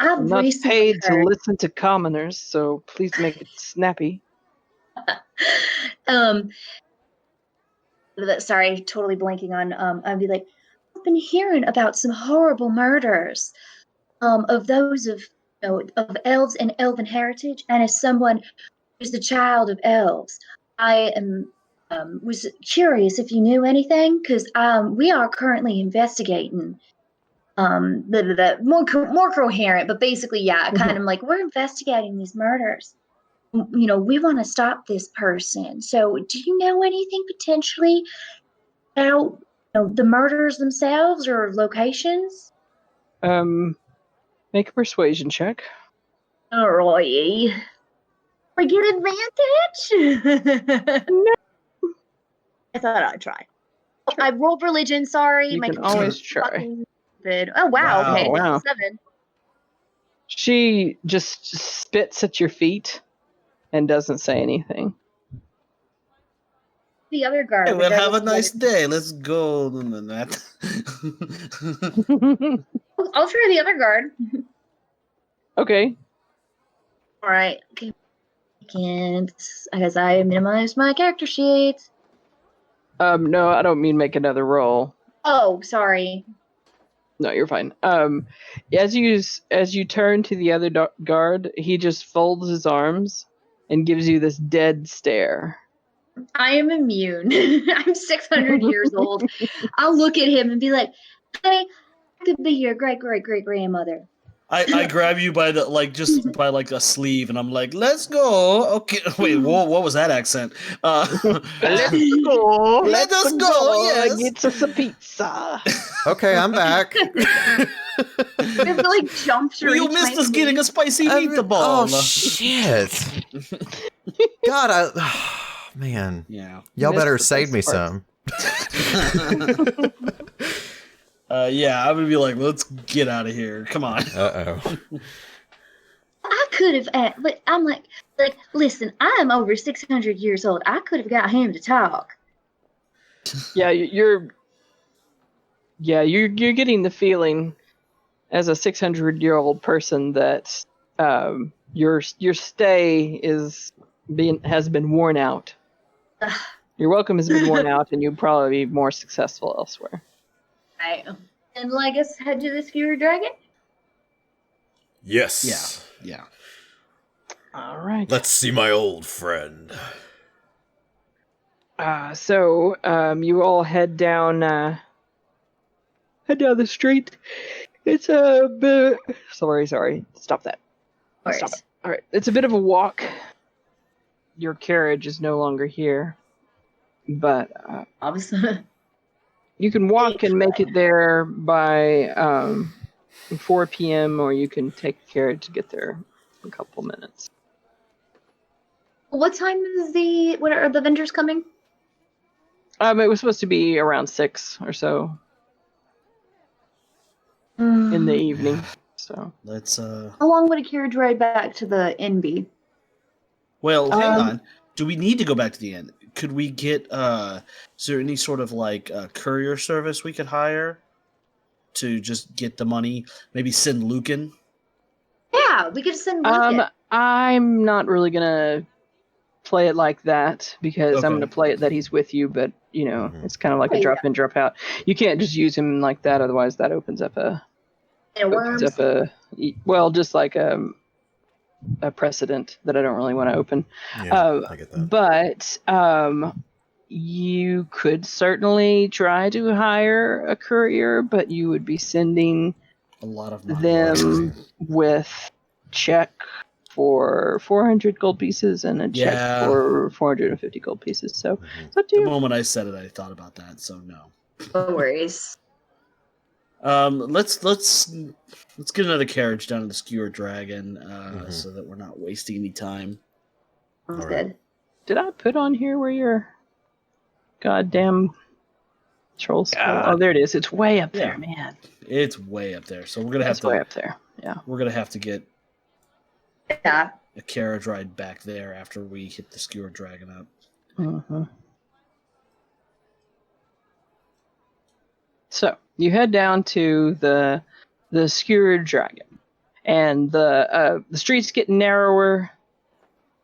I've I'm not recently paid to heard. listen to commoners, so please make it snappy. Sorry, totally blanking on. I'd be like, I've been hearing about some horrible murders. Of those of of elves and elven heritage, and as someone who's the child of elves, I am was curious if you knew anything, because we are currently investigating the more coherent, but basically, yeah, kind of like we're investigating these murders. We want to stop this person. So, do you know anything potentially about the murders themselves or locations? Make a persuasion check. Alrighty. We get advantage? No. I thought I'd try. I rolled religion, sorry. You My can computer's always try. fucking stupid. Oh, wow. Okay, Wow. Wow. 7. She just spits at your feet and doesn't say anything. The other guard. Hey, well, that have a was nice like- day. Let's go. And that. I'll try the other guard. Okay. All right. Okay. And I guess I minimized my character sheet. No, I don't mean make another roll. Oh, sorry. No, you're fine. As you turn to the other guard, he just folds his arms and gives you this dead stare. I am immune. I'm 600 years old. I'll look at him and be like, "Honey, I could be your great grandmother." I grab you by by a sleeve, and I'm like, "Let's go." Okay, wait, what was that accent? Let's go. Let us go. Yes. Get us a pizza. Okay, I'm back. I have to like jump through. You missed us getting a spicy meatball. Oh shit! God, man. Yeah. Y'all Missed better the save best me part. some. Yeah, I would be like, let's get out of here. Come on. Uh-oh. I could have, but I'm like, listen, I'm over 600 years old. I could have got him to talk. Yeah, you're getting the feeling as a 600-year-old person that your stay has been worn out. Your welcome has been worn out, and you'll probably be more successful elsewhere. Right. And I guess head to the Skewered Dragon? Yes. Yeah. All right. Let's see my old friend. So you all head down the street. It's a bit. Sorry. Stop that. Stop it. All right. It's a bit of a walk. Your carriage is no longer here, but Obviously. you can walk and make it there by 4 p.m., or you can take a carriage to get there in a couple minutes. What time is when are the vendors coming? It was supposed to be around 6 or so in the evening. So Let's How long would a carriage ride back to the inn be? Well, hang on. Do we need to go back to the inn? Could we get is there any sort of like courier service we could hire to just get the money? Maybe send Lucan? Yeah, we could send Lucan. I'm not really gonna play it like that because I'm Okay. going to play it that he's with you, but it's kind of like a Oh, drop in, drop out. You can't just use him like that, otherwise that opens up just like a precedent that I don't really want to open. Yeah, I get that. But you could certainly try to hire a courier, but you would be sending A lot of money. them with check for 400 gold pieces and a check Yeah. for 450 gold pieces. So it's up to The you. moment I said it, I thought about that. So no. No worries. Let's get another carriage down to the Skewered Dragon, so that we're not wasting any time. Sounds All right. good. Did I put on here where your goddamn Trollskull? God. Oh, there it is. It's way up there, Yeah. man. It's way up there, so we're gonna have It's way to up there. Yeah. get Yeah. a carriage ride back there after we hit the Skewered Dragon up. Mm-hmm. So you head down to the Skewered Dragon, and the streets get narrower.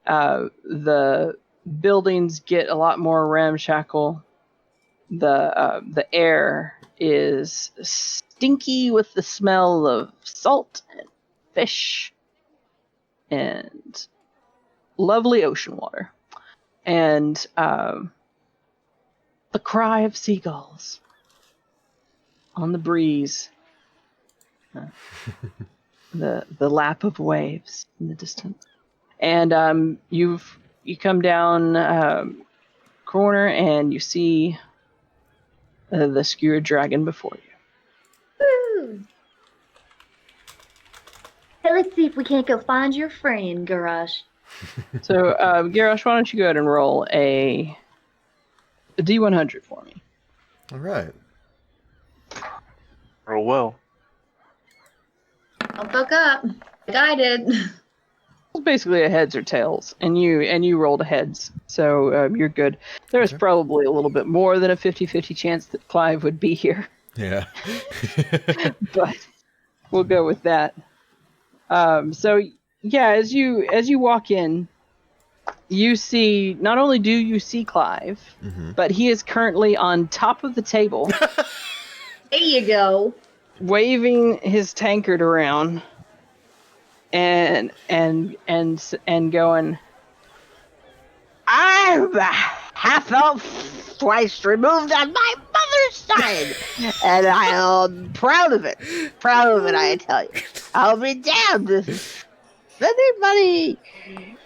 The buildings get a lot more ramshackle. The air is stinky with the smell of salt and fish and lovely ocean water, and the cry of seagulls on the breeze, the lap of waves in the distance, and you come down corner and you see the Skewered Dragon before you. Woo! Hey, let's see if we can't go find your friend, Garage. So, Garrosh, why don't you go ahead and roll a D100 for me? All right. Oh well. Don't fuck up. Like I did. It's basically a heads or tails, and you rolled a heads, so you're good. There's probably a little bit more than a 50-50 chance that Clive would be here, Yeah. but we'll go with that. So yeah, as you walk in, you see, not only do you see Clive, but he is currently on top of the table, There you go. waving his tankard around, and going, I'm half elf, twice removed on my mother's side, and I'm proud of it. Proud of it, I tell you. I'll be damned if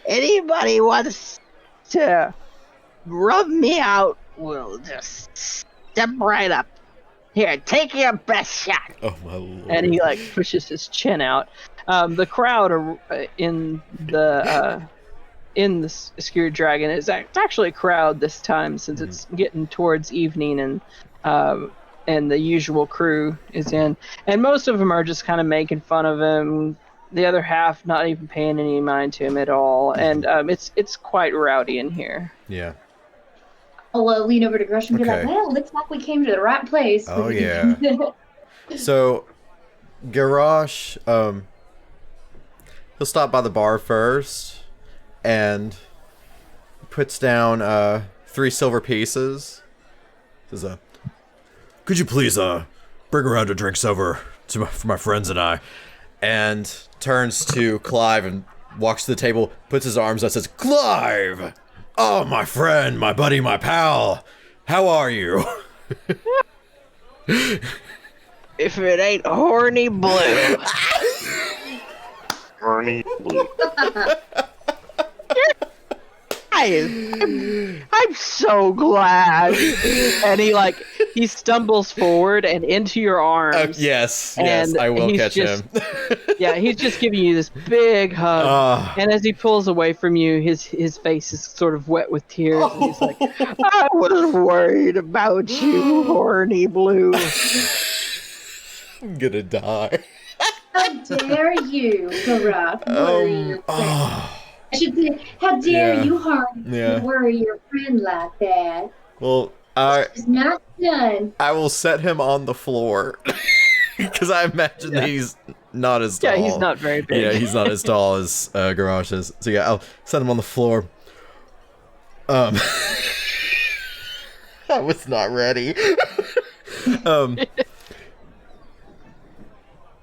anybody wants to rub me out. We'll just step right up. Here, take your best shot. Oh my lord. And he like pushes his chin out. The crowd in the Skewered Dragon it's actually a crowd this time, since it's getting towards evening, and the usual crew is in, and most of them are just kind of making fun of him. The other half not even paying any mind to him at all, and it's quite rowdy in here. Yeah. I'll lean over to Grush and be like, Okay. well, looks like we came to the right place. Oh, yeah. So, Garrosh, he'll stop by the bar first and puts down 3 silver pieces. Says, could you please bring around a drink over for my friends and I? And turns to Clive and walks to the table, puts his arms out, says, Clive! Oh, my friend, my buddy, my pal. How are you? If it ain't Horny Blue. Horny Blue. I'm so glad. And he stumbles forward and into your arms. Yes, And I will he's catch just- him. Yeah, he's just giving you this big hug. Ah. And as he pulls away from you, his face is sort of wet with tears. And he's like, I was worried about you, Horny Blue. I'm gonna die. How dare you, Garage, worry your friend. I should say, how dare Yeah. you harm Yeah. worry your friend like that? Well, It's not done. I will set him on the floor. Because I imagine that he's not as tall. Yeah, he's not very big. Yeah, he's not as tall as Garrosh is. So yeah, I'll set him on the floor. I was not ready.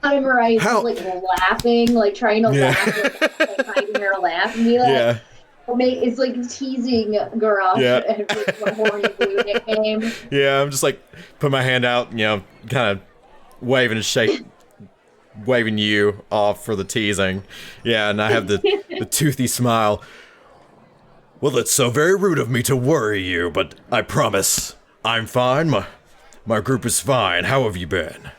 Mariah's How- like laughing, like trying to laugh, like hiding her laugh, and be like, it's like teasing Garage and with Horny Blue nickname. Yeah, I'm just like put my hand out, you know, kind of waving you off for the teasing. Yeah, and I have the toothy smile. Well, it's so very rude of me to worry you, but I promise I'm fine. My group is fine. How have you been?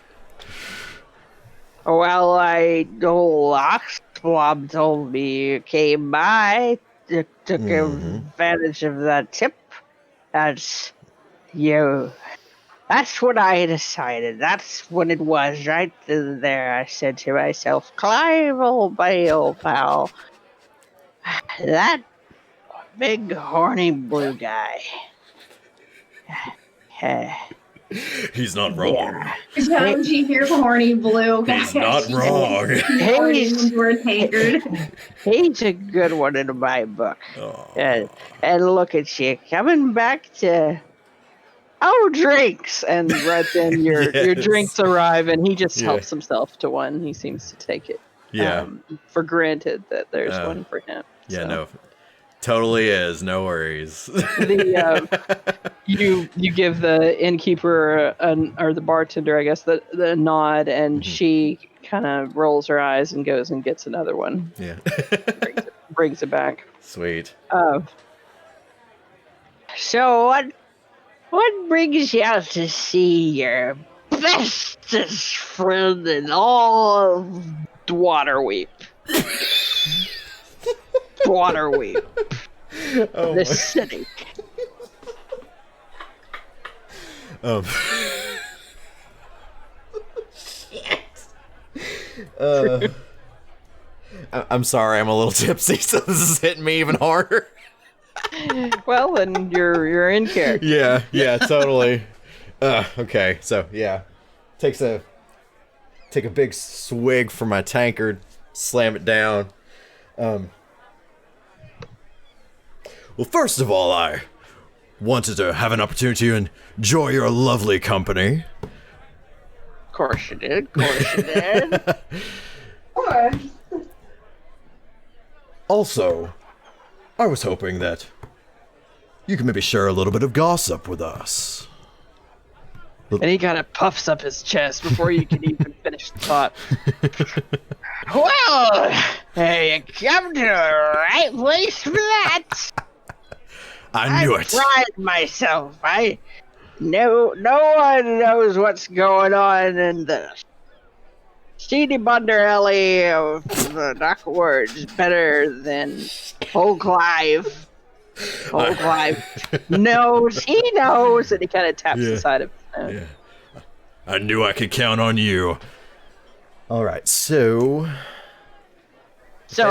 Well, last Blob told me you came by, took advantage of that tip. That's what I decided. That's when it was right there. I said to myself, Clive, old buddy, old pal, that big horny blue guy. He's not wrong. Yeah. Challenging here for Horny Blue. He's not wrong. He's a good one in my book. And look at you coming back to drinks, and right then your drinks arrive, and he just helps himself to one. He seems to take it for granted that there's one for him. Yeah, no. Totally is. No worries. You give the innkeeper or the bartender, I guess, the nod, and she kind of rolls her eyes and goes and gets another one. Yeah. brings it back. Sweet. So what brings you out to see your bestest friend in all of Waterweep? Waterweep. The city. Shit. I'm sorry, I'm a little tipsy, so this is hitting me even harder. Well, then you're in character. Yeah, totally. Okay, so yeah, take a big swig from my tankard, slam it down. Well, first of all, I wanted to have an opportunity to enjoy your lovely company. Of course you did. Of course. Also, I was hoping that you could maybe share a little bit of gossip with us. And he kind of puffs up his chest before you can even finish the thought. Well, you come to the right place for that. I knew it. I pride myself. No one knows what's going on in the seedy Bunder Alley of the Dockwards better than old Clive. Old Clive knows. He knows, and he kind of taps the side of his nose. Yeah. I knew I could count on you. All right, so the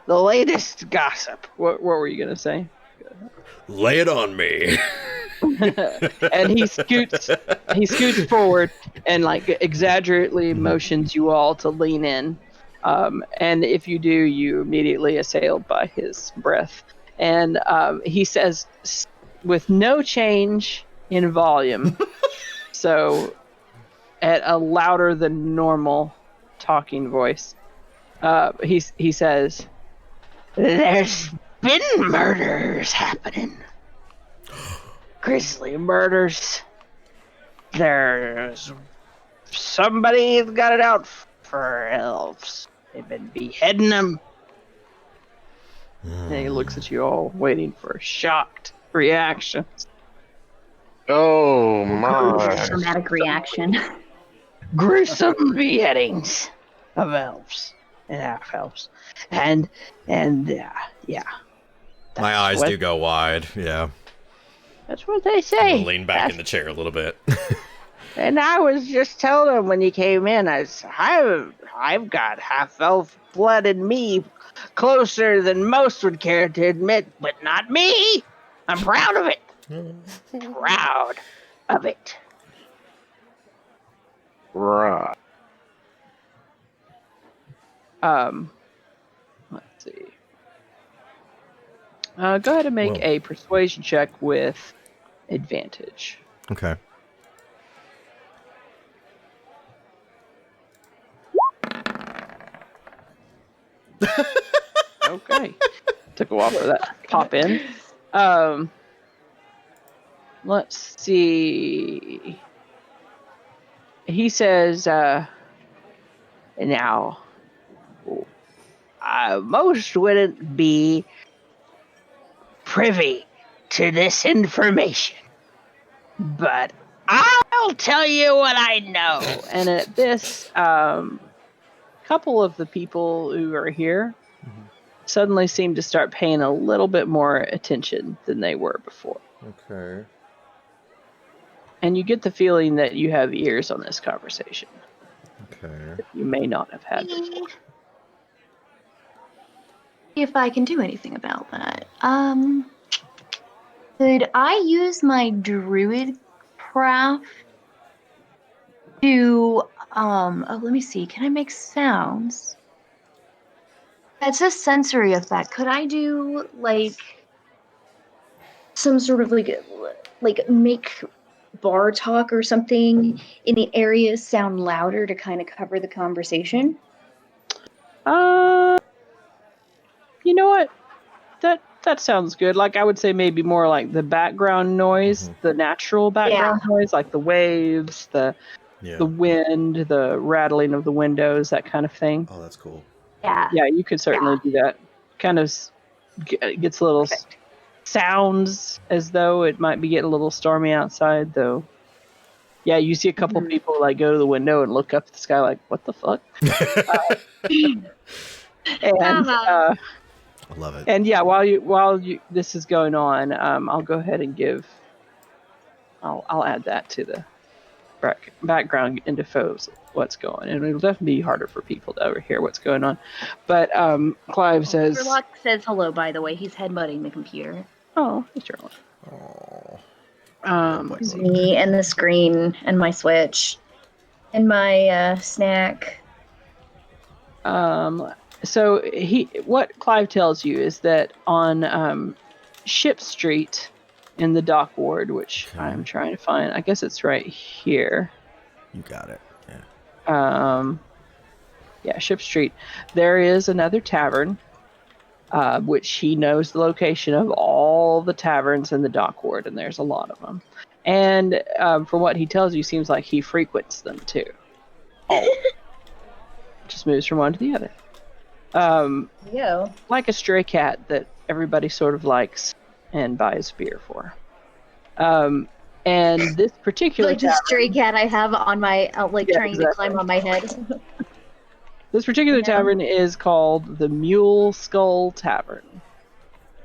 latest gossip. What were you gonna say? Lay it on me. And he scoots forward and like exaggerately motions you all to lean in. And if you do, you immediately assailed by his breath. And he says, with no change in volume, so at a louder than normal talking voice, he says, "There's been murders happening. Grisly murders. There's somebody's got it out for elves. They've been beheading them." And he looks at you all, waiting for a shocked reaction. Oh my! Dramatic reaction. Gruesome beheadings of elves and half elves, and yeah. My eyes do go wide. Yeah. That's what they say. Lean back in the chair a little bit. And I was just telling him when he came in, I've got half elf blood in me, closer than most would care to admit, but not me. I'm proud of it. Proud of it. Right. Let's see. Go ahead and make Well. a persuasion check with advantage. Okay. Okay. Took a while for that to pop in. Let's see. He says, now, most wouldn't be privy to this information, but I'll tell you what I know. And at this, couple of the people who are here suddenly seem to start paying a little bit more attention than they were before. Okay. And you get the feeling that you have ears on this conversation. Okay. That you may not have had before. If I can do anything about that. Could I use my druid craft to let me see, can I make sounds? It's a sensory effect. Could I do like some sort of like make bar talk or something in the area sound louder to kind of cover the conversation? You know what? That sounds good. Like I would say maybe more like the background noise, the natural background noise, like the waves, the wind, the rattling of the windows, that kind of thing. Oh, that's cool. Yeah. Yeah, you could certainly do that. Kind of gets a little sounds as though it might be getting a little stormy outside, though. Yeah, you see a couple people like go to the window and look up at the sky like, what the fuck? I love it. And yeah, while this is going on, I'll go ahead and I'll add that to the background info what's going, and it'll definitely be harder for people to overhear what's going on. But Clive says, Sherlock says hello. By the way, he's headbutting the computer. "Oh, hey, Sherlock." It's me and the screen and my Switch and my snack. So what Clive tells you is that on Ship Street in the dock ward, which I'm trying to find, I guess it's right here. You got it. Yeah. Ship Street. There is another tavern, which he knows the location of all the taverns in the dock ward, and there's a lot of them. And from what he tells you, seems like he frequents them too. Just moves from one to the other. Like a stray cat that everybody sort of likes and buys beer for. And this particular like the stray cat I have on my trying to climb on my head. This particular tavern is called the Muleskull Tavern.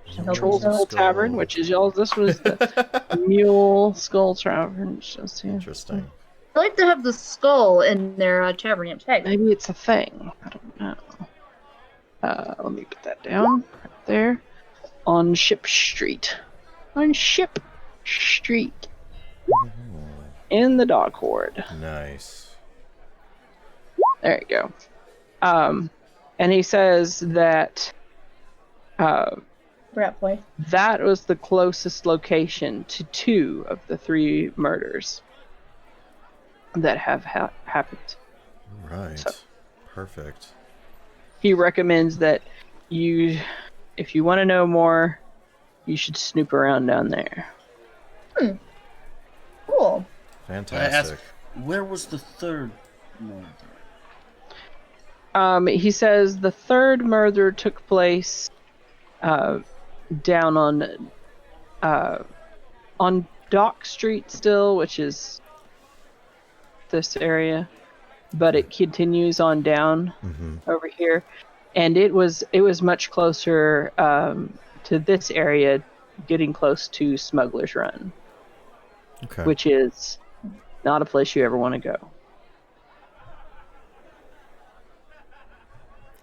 Trollskull Tavern, which is y'all. This was the Muleskull Tavern. Just here. Interesting. I like to have the skull in their tavern tag. Maybe it's a thing. I don't know. Let me put that down right there. On Ship Street. On Ship Street. In the dock ward. Nice. There you go. And he says that Brat boy. that was the closest location to 2 of the 3 murders that have happened. Right. So, perfect. He recommends that if you want to know more, you should snoop around down there. Cool. Fantastic. Where was the third murder? He says the 3rd murder took place down on Dock Street still, which is this area, but it continues on down over here, and it was much closer to this area, getting close to Smuggler's Run, which is not a place you ever want to go.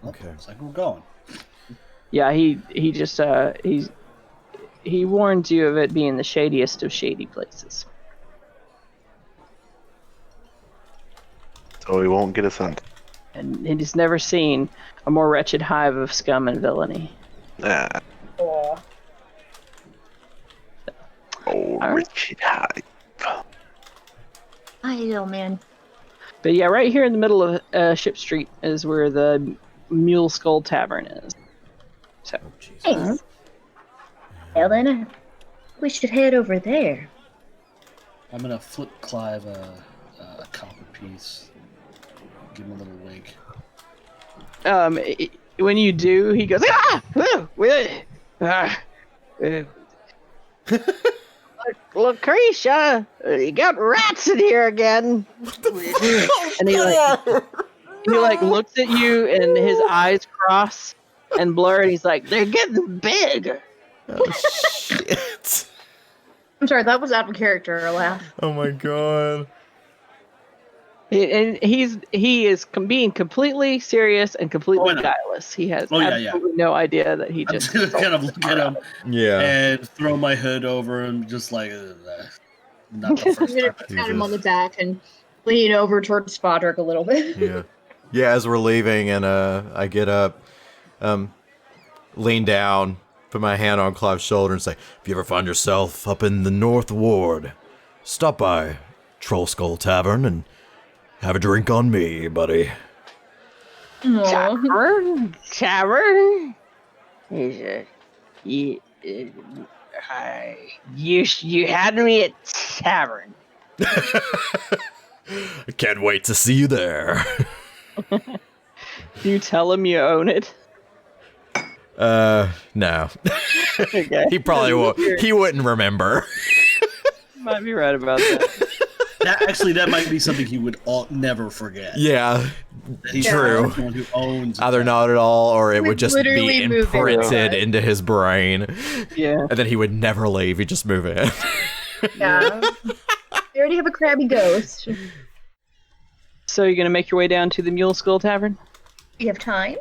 Okay, looks like we're going. Yeah, he just he warns you of it being the shadiest of shady places. So he won't get us hunted. And he's never seen a more wretched hive of scum and villainy. Ah. Archetype. I know, man. But yeah, right here in the middle of Ship Street is where the Muleskull Tavern is. So, Thanks. Well then, we should head over there. I'm gonna flip Clive a copper piece. Give him a little wink. when you do, he goes, ah! Lucretia, you got rats in here again. And he looks at you, and his eyes cross and blur, and he's like, they're getting big. Oh, shit. I'm sorry, that was out of character, a laugh. Oh my god. And he is being completely serious and completely guileless. He has absolutely no idea that he just kind of look at him, and throw my hood over him, just like not the first I'm gonna time. pat him on the back and lean over towards Spodrick a little bit. Yeah. As we're leaving, and I get up, lean down, put my hand on Clive's shoulder, and say, "If you ever find yourself up in the North Ward, stop by Trollskull Tavern and have a drink on me, buddy." Tavern? You had me at tavern. I can't wait to see you there. You tell him you own it. No. Okay. He probably won't. He wouldn't remember. Might be right about that. That might be something he would never forget. Yeah, He's true. someone who owns Either not at all, or it would just be literally move in, imprinted into his brain. Yeah. And then he would never leave. He'd just move in. Yeah. We already have a crabby ghost. So you're gonna make your way down to the Muleskull Tavern? You have time?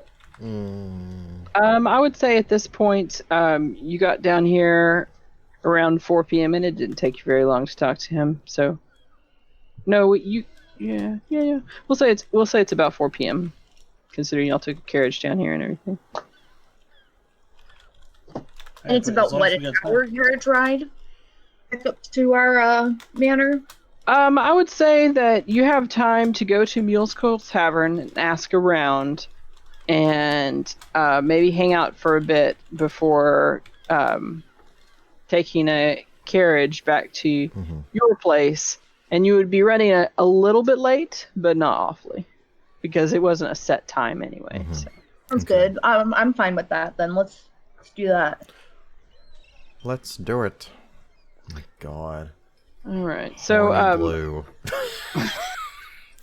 I would say at this point, you got down here around 4 p.m. and it didn't take you very long to talk to him. So, no, yeah. We'll say it's about 4 p.m. Considering y'all took a carriage down here and everything. And it's about what, an hour carriage ride back up to our manor? I would say that you have time to go to Muleskull Tavern and ask around, and maybe hang out for a bit before taking a carriage back to your place. And you would be running a little bit late, but not awfully, because it wasn't a set time anyway. So. Sounds good. I'm fine with that. Then let's do that. Let's do it. Oh my god. All right. So Horny Blue.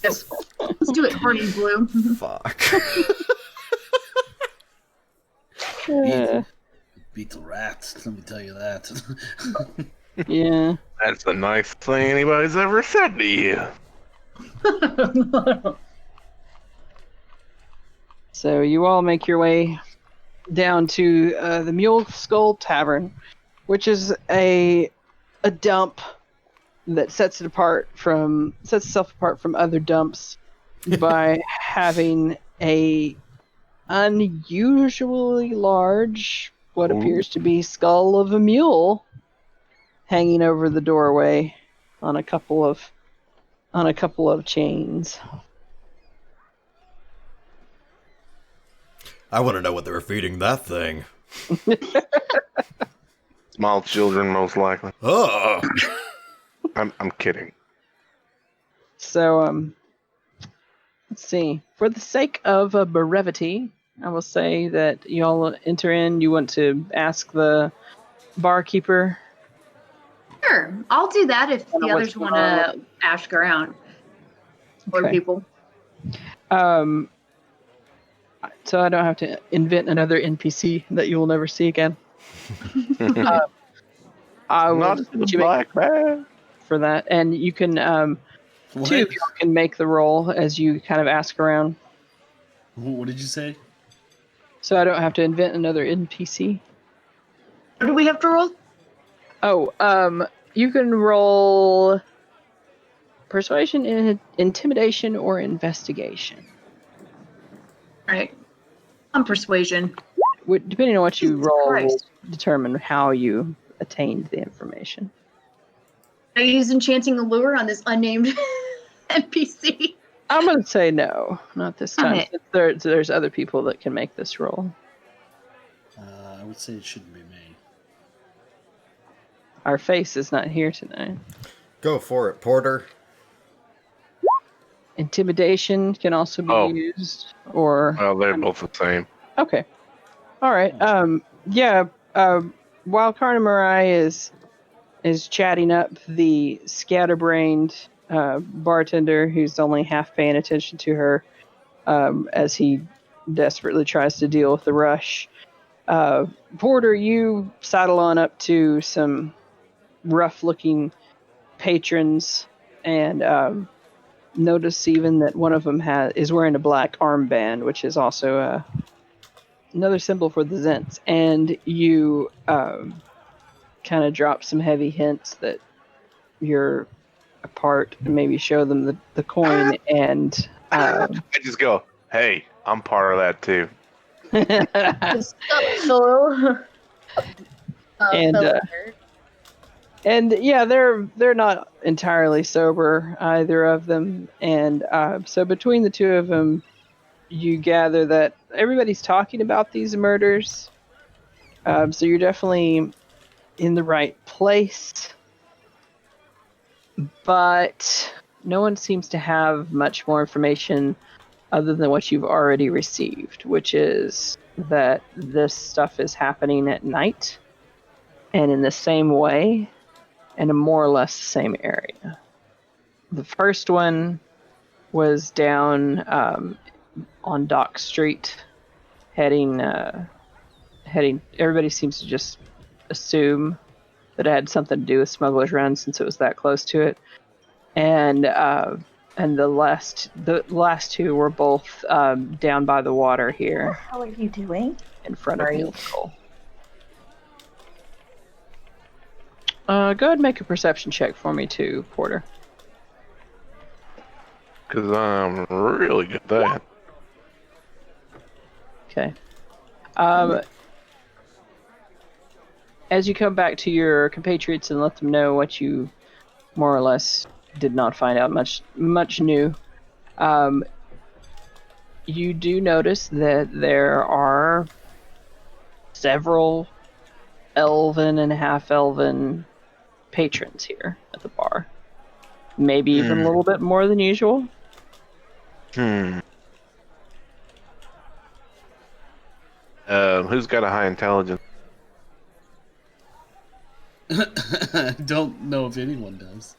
Yes. Let's do it, Horny Blue. Fuck. Beat the rats, let me tell you that. Yeah. That's the nicest thing anybody's ever said to you. So you all make your way down to the Muleskull Tavern, which is a dump that sets itself apart from other dumps by having a unusually large, what appears to be skull of a mule hanging over the doorway on a couple of chains. I want to know what they were feeding that thing. Small children, most likely. Oh. I'm kidding. So, let's see. For the sake of brevity, I will say that you all enter in. You want to ask the barkeeper. Sure, I'll do that if the what's others want to ask around. More Okay. people. So I don't have to invent another NPC that you will never see again. I will Not just the let you black man. for that, and you can two of you can make the roll as you kind of ask around. What did you say? So I don't have to invent another NPC. What do we have to roll? Oh, you can roll persuasion, intimidation, or investigation. All right. Persuasion. Depending on what you Jesus roll, will Christ. determine how you attained the information. I use enchanting allure on this unnamed NPC. I'm gonna say no, not this time. Okay. There's other people that can make this roll. I would say it shouldn't be me. Our face is not here tonight. Go for it, Porter. Intimidation can also be used, or Well, they're both the same. okay. All right. Yeah. While Carnamarai is chatting up the scatterbrained bartender who's only half paying attention to her, as he desperately tries to deal with the rush. Porter, you saddle on up to some rough-looking patrons and notice even that one of them is wearing a black armband, which is also another symbol for the Zhents. And you kind of drop some heavy hints that you're a part, and maybe show them the coin. And I just go, hey, I'm part of that too. Fellow. And yeah, they're not entirely sober, either of them. And so between the two of them, you gather that everybody's talking about these murders. So you're definitely in the right place. But no one seems to have much more information other than what you've already received, which is that this stuff is happening at night and in the same way, in a more or less the same area. The first one was down on Dock Street, heading. Everybody seems to just assume that it had something to do with Smuggler's Run since it was that close to it. And the last two were both down by the water here. How are you doing? In front of Muleskull. Go ahead and make a perception check for me too, Porter. Because I'm really good at that. Okay. As you come back to your compatriots and let them know what you more or less did not find out much new, you do notice that there are several elven and half-elven patrons here at the bar. Maybe even a little bit more than usual. Who's got a high intelligence? Don't know if anyone does.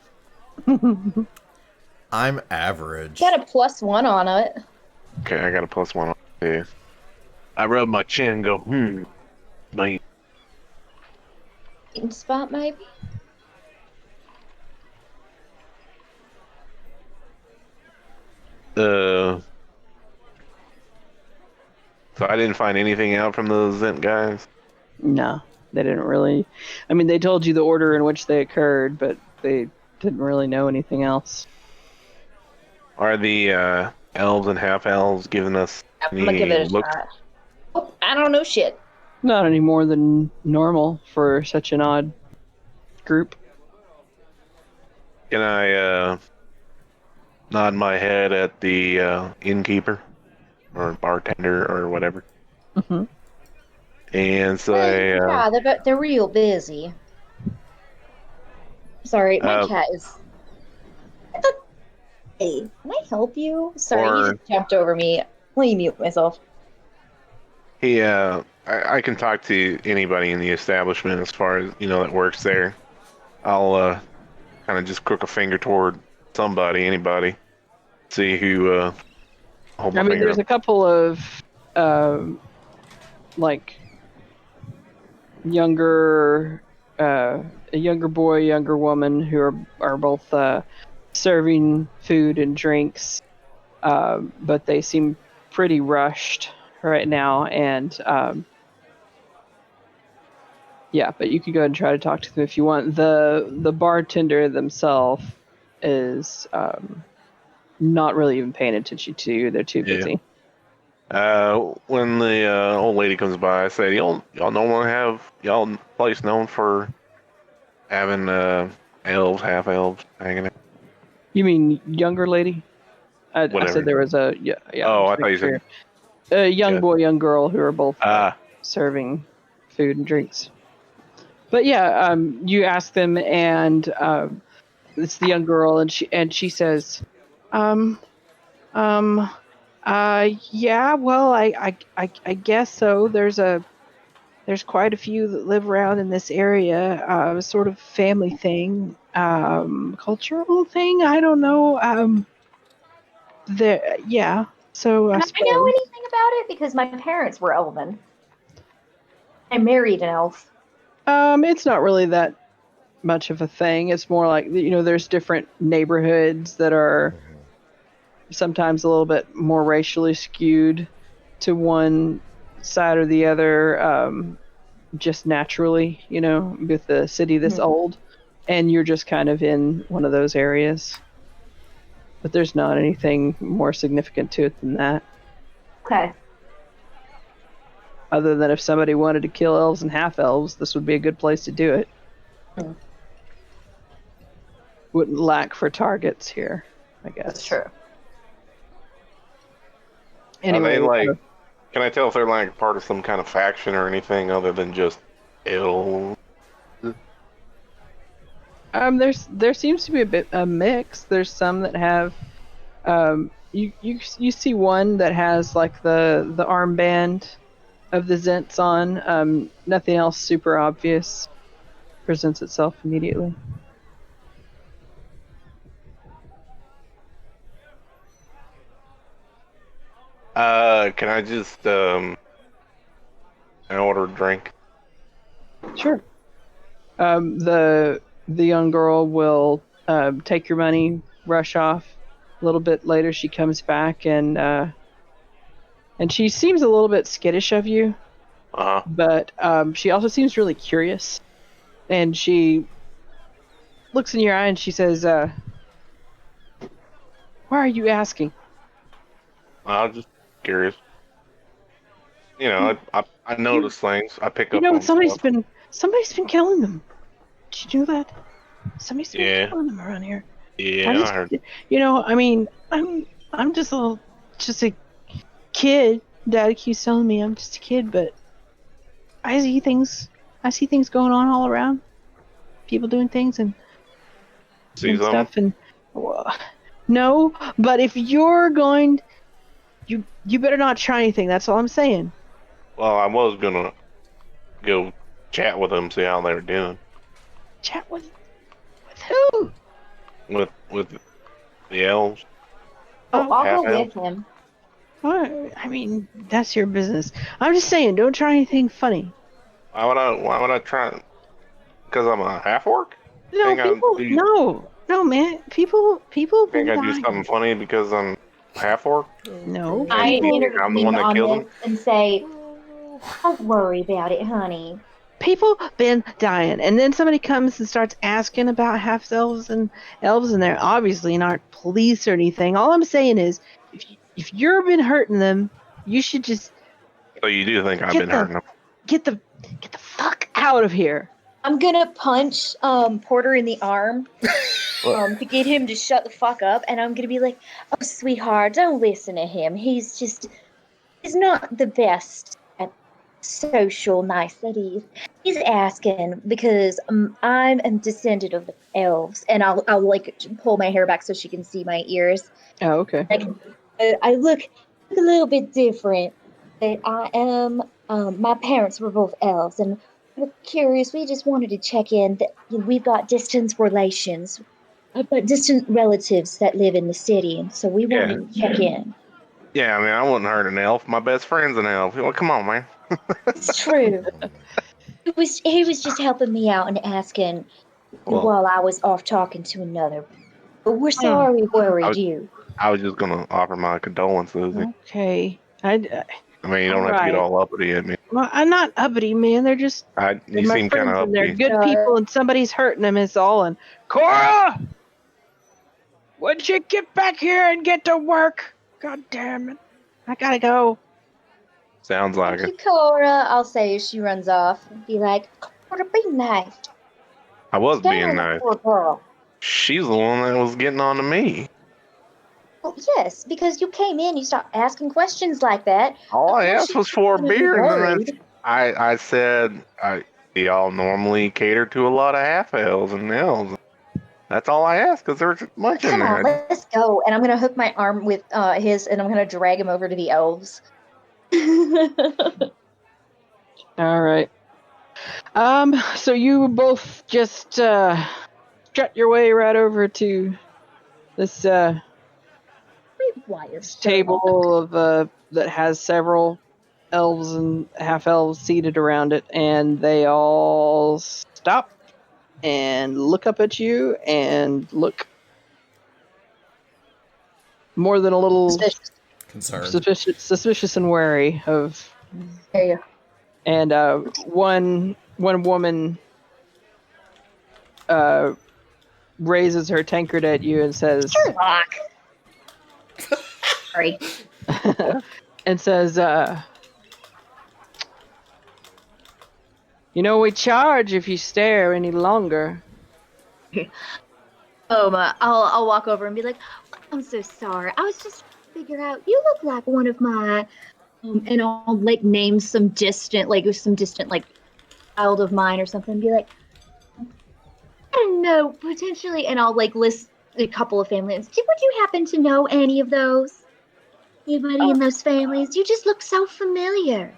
I'm average. Got a +1 on it. Okay, I got a +1 on it. I rub my chin and go, man. In spot, maybe? So I didn't find anything out from those Zhent guys? No, they didn't really. I mean, they told you the order in which they occurred, but they didn't really know anything else. Are the elves and half-elves giving us I'm gonna give it a looks? shot. Oh, I don't know shit. Not any more than normal for such an odd group. Can I nod my head at the innkeeper or bartender or whatever, Mm-hmm. and say, Yeah, they're real busy. Sorry, my cat is. Hey, can I help you? Sorry, he just jumped over me. Let me mute myself. I can talk to anybody in the establishment as far as that works there. I'll kind of just crook a finger toward anybody, see who. Hold my finger there's up. a couple of like younger, a younger boy, younger woman who are both serving food and drinks, but they seem pretty rushed right now, and yeah, but you can go ahead and try to talk to them if you want. The bartender themselves is not really even paying attention to you. They're too busy. When the old lady comes by, I say, y'all don't want to have y'all place known for having elves, half elves hanging out. You mean younger lady? I Whatever. said there was a Oh, I thought you said a young yeah. boy, young girl who are both serving food and drinks. But yeah, you ask them, and it's the young girl, and she says, yeah, well, I guess so. There's quite a few that live around in this area. Sort of family thing, cultural thing. I don't know. Yeah. So Can I know anything about it? Because my parents were elven. I married an elf. It's not really that much of a thing. It's more like, there's different neighborhoods that are sometimes a little bit more racially skewed to one side or the other, just naturally, with the city this old, and you're just kind of in one of those areas. But there's not anything more significant to it than that. Okay. Other than if somebody wanted to kill elves and half elves, this would be a good place to do it. Wouldn't lack for targets here, I guess. That's true. Anyway, are they can I tell if they're like part of some kind of faction or anything other than just elves? There seems to be a mix. There's some that have you see one that has like the armband of the Zhents on. Nothing else super obvious presents itself immediately. Can I just order a drink? Sure. The young girl will take your money, rush off. A little bit later, she comes back and she seems a little bit skittish of you. But she also seems really curious, and she looks in your eye and she says, "Why are you asking?" I'm just curious. I notice things. I pick up on somebody's stuff. been killing them. Did you know that? Somebody's been killing them around here. Yeah, I heard. I mean, I'm just a kid. Dad keeps telling me I'm just a kid, but I see things going on all around. People doing things and stuff. And no, but if you're going, you better not try anything. That's all I'm saying. Well, I was gonna go chat with them, see how they were doing. Chat with who? With the elves. Oh, I'll go with him. I mean, that's your business. I'm just saying, don't try anything funny. Why would I try? Because I'm a half orc? No, man. People. Think I do something funny because I'm half orc? No. I intervene I'm the one that killed him and say, "Don't worry about it, honey." People been dying, and then somebody comes and starts asking about half elves, and they're obviously not police or anything. All I'm saying is, if you've been hurting them, you should just. So you do think I've been hurting them? Get the fuck out of here! I'm gonna punch Porter in the arm to get him to shut the fuck up, and I'm gonna be like, "Oh, sweetheart, don't listen to him. He's not the best at social niceties. He's asking because I'm a descendant of the elves," and I'll like pull my hair back so she can see my ears. Oh, okay. Like, I look a little bit different, but I am. My parents were both elves, and we're curious. We just wanted to check in that we've got distant relations. I've got distant relatives that live in the city, and so we wanted to check in. Yeah, I mean, I wouldn't hurt an elf. My best friend's an elf. Well, come on, man. It's true. He was just helping me out and asking while I was off talking to another. But we're sorry we worried you. I was just gonna offer my condolences. Okay. I mean, you don't have to get all uppity at me. Well, I'm not uppity, man. They're just. You seem kind of uppity. They're good people, and somebody's hurting them. Is all. And Cora, would you get back here and get to work? God damn it! I gotta go. Sounds like Thank it. you, Cora. I'll say as she runs off. Be like, Cora, be nice. I was Shame being on that nice. poor girl. She's the one that was getting on to me. Well, yes, because you came in, you start asking questions like that. All I asked was for a gonna be beer, and then worried. I said, y'all normally cater to a lot of half elves and elves. That's all I asked, because there's much in Come on, there. let's go. And I'm gonna hook my arm with his, and I'm gonna drag him over to the elves. All right. So you both just strut your way right over to this table of that has several elves and half elves seated around it, and they all stop and look up at you and look more than a little Concerned. suspicious and wary of. There you go. And one woman raises her tankard at you and says, Sherlock. Sorry. and says, you know, we charge if you stare any longer. I'll walk over and be like, I'm so sorry. I was just trying to figure out. You look like one of my, and I'll like name some distant child of mine or something. And be like, I don't know, potentially, and I'll like list a couple of families. Would you happen to know any of those? Anybody in those families? You just look so familiar.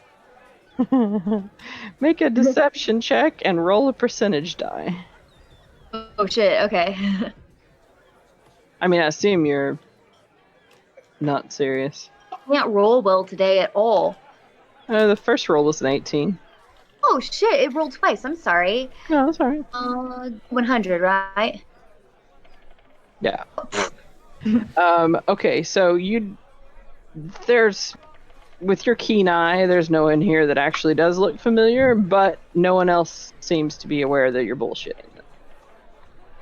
Make a deception check and roll a percentage die. Oh shit, okay. I mean, I assume you're not serious. I can't roll well today at all. The first roll was an 18. Oh shit, it rolled twice. I'm sorry. No, that's all right. 100, right? Yeah. Okay, so there's, with your keen eye, there's no one here that actually does look familiar, but no one else seems to be aware that you're bullshitting.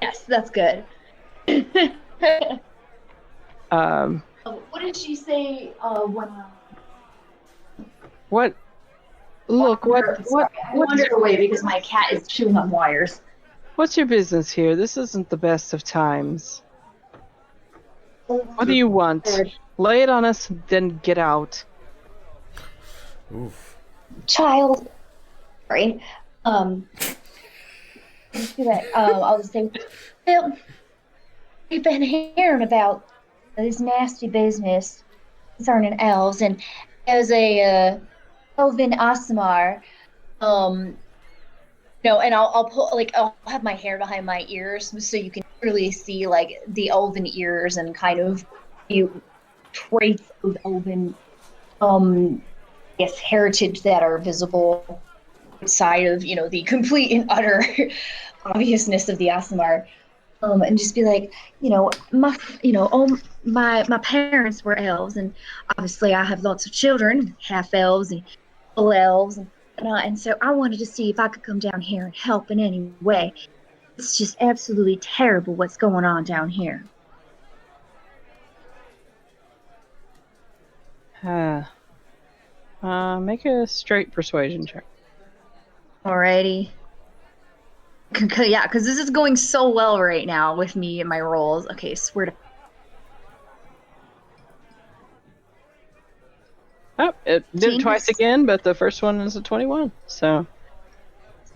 Yes, that's good. What did she say when What? Look, what I wandered away because my cat is chewing on wires. What's your business here? This isn't the best of times. What do you want? Lay it on us, then get out. Oof. Child. Sorry. Let's do that. I'll just say, well, we've been hearing about this nasty business concerning elves, and as a elven Aasimar, and I'll put I'll have my hair behind my ears so you can really see like the elven ears and kind of traits of elven heritage that are visible outside of the complete and utter obviousness of the Aasimar. And just be like, my parents were elves, and obviously I have lots of children, half elves and full elves, and so I wanted to see if I could come down here and help in any way. It's just absolutely terrible what's going on down here. Make a straight persuasion check. Alrighty. Yeah, because this is going so well right now with me and my rolls. Okay, swear to. Oh, it did it twice again, but the first one is a 21. So,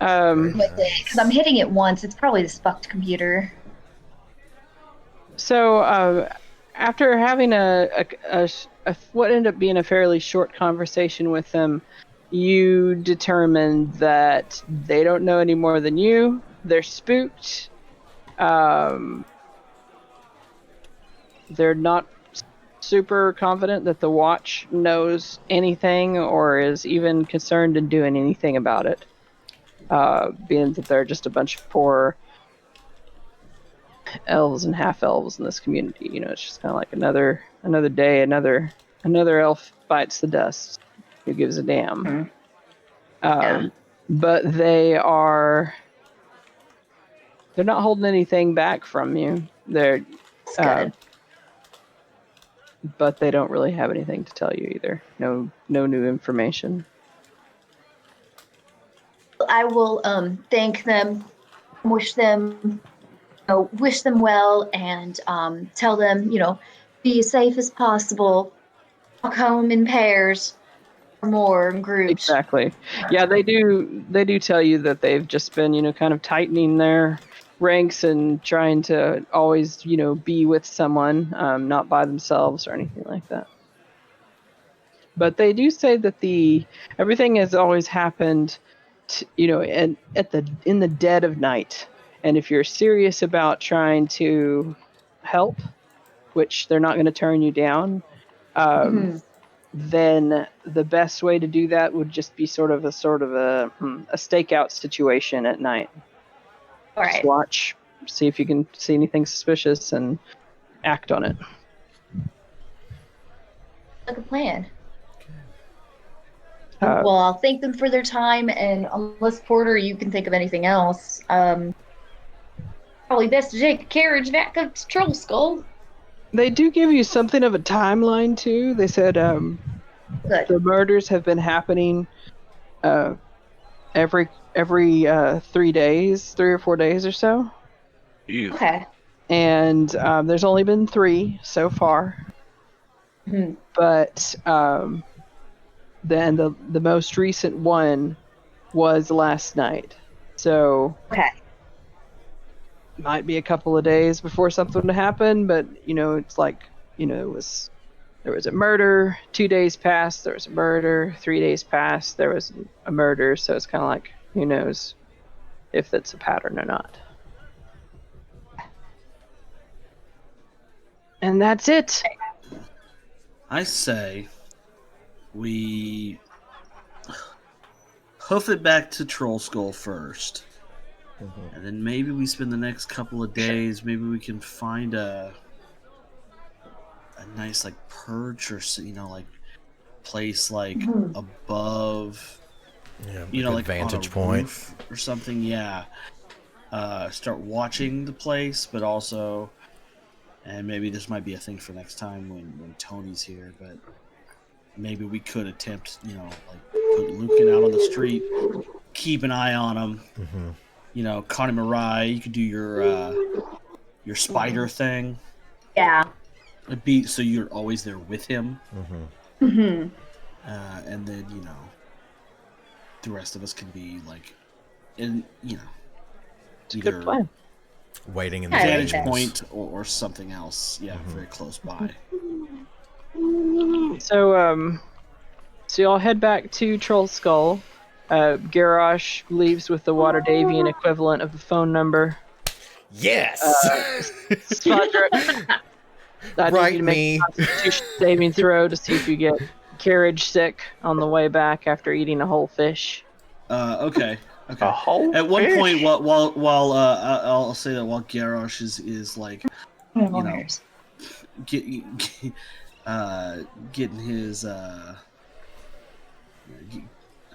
because I'm hitting it once, it's probably this fucked computer. So, after having a what ended up being a fairly short conversation with them, you determined that they don't know any more than you. They're spooked. They're not super confident that the Watch knows anything or is even concerned in doing anything about it. Being that they're just a bunch of poor elves and half elves in this community. It's just kind of like another day, another elf bites the dust. Who gives a damn? Mm-hmm. But they're not holding anything back from you. They're but they don't really have anything to tell you either. No new information. I will thank them wish them well, and tell them, be as safe as possible. Walk home in pairs or more in groups. Exactly. Yeah, they do tell you that they've just been, kind of tightening their ranks and trying to always, be with someone, not by themselves or anything like that. But they do say that everything has always happened, in the dead of night. And if you're serious about trying to help, which they're not going to turn you down, then the best way to do that would just be sort of a stakeout situation at night. All right. Just watch, see if you can see anything suspicious, and act on it. Like a plan. Well, I'll thank them for their time, and unless Porter, you can think of anything else, probably best to take a carriage back up to Trollskull. They do give you something of a timeline too. They said the murders have been happening every 3 days, 3 or 4 days or so. Ew. Okay. And there's only been 3 so far. Mm-hmm. But then the most recent one was last night. So might be a couple of days before something would happen, but it's like, there was a murder, 2 days passed, there was a murder, 3 days passed, there was a murder, so it's kind of like, who knows if that's a pattern or not. And that's it. I say we hoof it back to Trollskull first. And then maybe we spend the next couple of days, maybe we can find a nice perch or place above, like vantage on a point roof or something. Yeah. Start watching the place, but also, and maybe this might be a thing for next time when Tony's here, but maybe we could attempt, put Lucan out on the street, keep an eye on him. Connie Marai, you could do your spider thing. Yeah. So you're always there with him. And then, the rest of us can be Good plan. Waiting in the vantage point or something else. Yeah, very close by. So y'all head back to Trollskull. Garrosh leaves with the Waterdavian equivalent of the phone number. Yes! Squadron, I need you to make a Constitution saving throw to see if you get carriage sick on the way back after eating a whole fish. Okay. A whole At one fish? point, while I'll say that while Garrosh is getting his I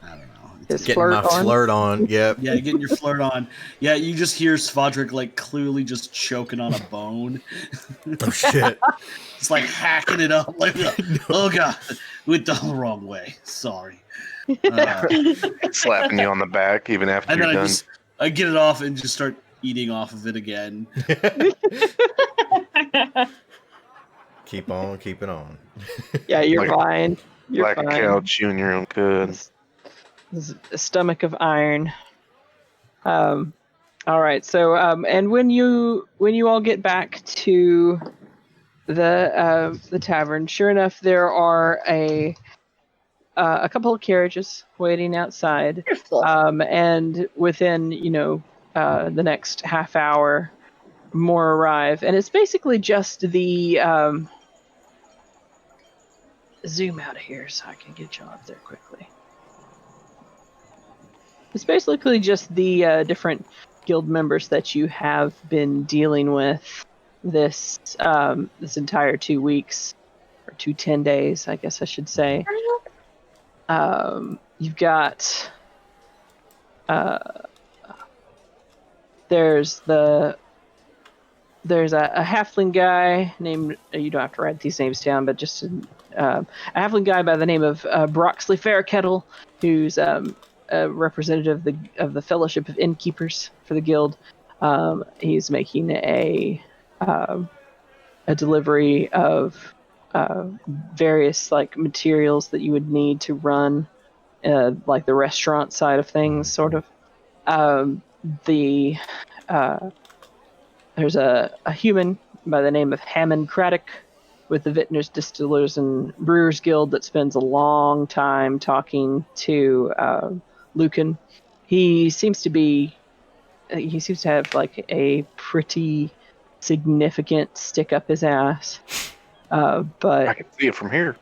don't know. Getting my flirt on. Yep. Yeah, getting your flirt on. Yeah, you just hear Svodric clearly just choking on a bone. Oh shit! It's hacking it up. Oh god, went the wrong way. Sorry. Slapping you on the back even after and you're then done. I get it off and just start eating off of it again. Keep on keeping on. Yeah, you're fine. You're like fine. a cow chewing your own cud. A stomach of iron. All right. So, and when you all get back to the tavern, sure enough, there are a couple of carriages waiting outside. And within the next half hour, more arrive, and it's basically just the zoom out of here so I can get you up there quickly. It's basically just the different guild members that you have been dealing with this entire 2 weeks, or 10 days, I guess I should say. You've got there's a halfling guy named, you don't have to write these names down, but just a halfling guy by the name of Broxley Fairkettle, who's a representative of the Fellowship of Innkeepers for the guild. He's making a delivery of various like materials that you would need to run like the restaurant side of things, sort of. There's a human by the name of Hammond Craddock with the Vintners, Distillers, and Brewers Guild that spends a long time talking to Lucan. He seems to have like a pretty significant stick up his ass. But I can see it from here.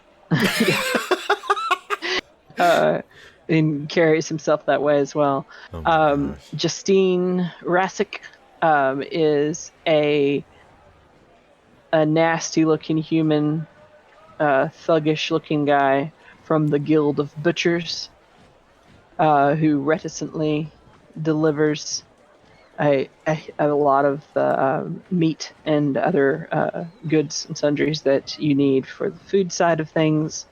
And carries himself that way as well. Oh my gosh. Justine Rassick is a nasty-looking human, thuggish-looking guy from the Guild of Butchers, who reticently delivers a lot of the meat and other goods and sundries that you need for the food side of things,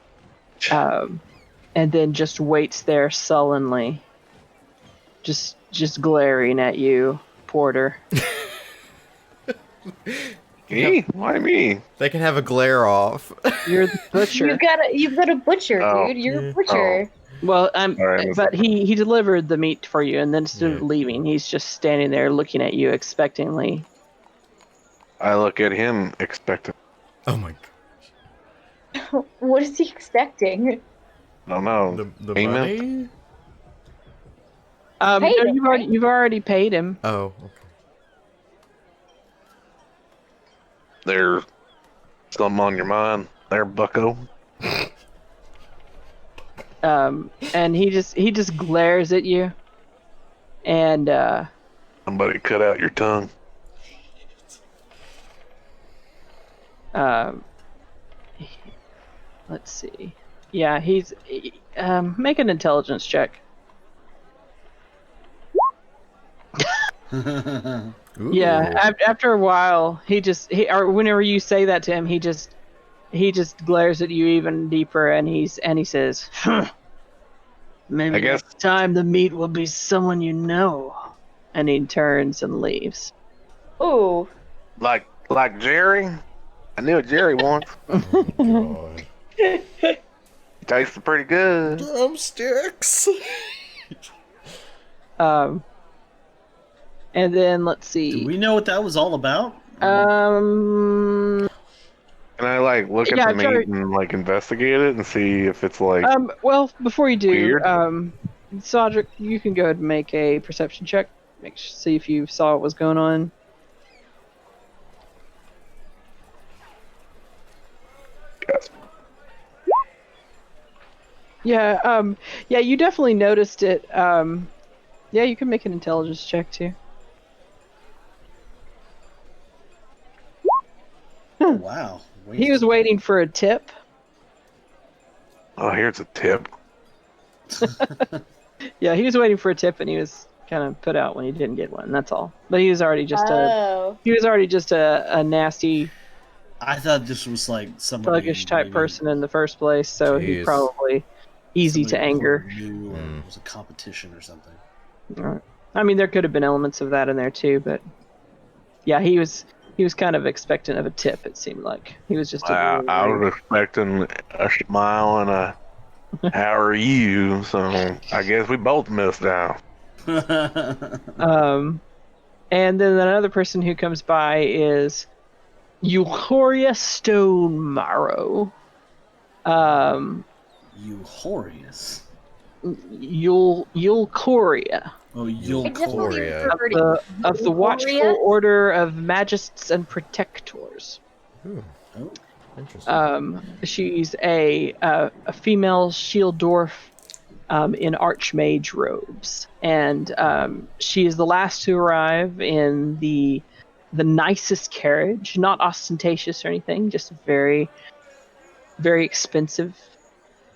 and then just waits there sullenly, just glaring at you, Porter. Me? Why me? They can have a glare off. You're the butcher. You've got a butcher, Oh. dude. You're a butcher. Well, Alright. but he delivered the meat for you, and then instead of Yeah. leaving, he's just standing there looking at you expectantly. I look at him expecting. Oh my god. What is he expecting? I don't know. The Payment? money? Paid No, him, you've already paid him. Oh, okay. There's something on your mind there, bucko. And he just glares at you, and Somebody cut out your tongue. let's see. Yeah, he's make an intelligence check. Ooh. Yeah, after a while, or whenever you say that to him, he just glares at you even deeper, and he says, "Maybe I guess- next time the meat will be someone you know." And he turns and leaves. Ooh. Like Jerry? I knew a Jerry once. Oh god. Tasted pretty good. Drumsticks. And then let's Do see. we know what that was all about? Um, Can I like look Yeah, at the sure. meat and like investigate it and see if it's like well, before you do, Weird. Cedric, you can go ahead and make a perception check. See if you saw what was going on. yes. Yeah, you definitely noticed it. Yeah, you can make an intelligence check too. Oh, wow. He was waiting for a tip. Oh, here's a tip. Yeah, he was waiting for a tip, and he was kind of put out when he didn't get one. That's all. But he was already just a nasty, I thought this was like somebody thuggish type maybe person in the first place, so he's Jeez. probably easy to somebody anger. knew, or it was a competition or something. Right. I mean, there could have been elements of that in there too, but yeah, he was kind of expectant of a tip. It seemed like he was just. I was expecting a smile and a "How are you?" So I guess we both missed out. And then another person who comes by is Euchoria Stone Marrow. Euchorious. Euchoria. Oh, I definitely Euchoria. prefer to Of the Watchful Euchoria? Order of Magists and Protectors. Ooh, Oh, interesting. She's a female shield dwarf in archmage robes, and she is the last to arrive in the nicest carriage, not ostentatious or anything, just very, very expensive.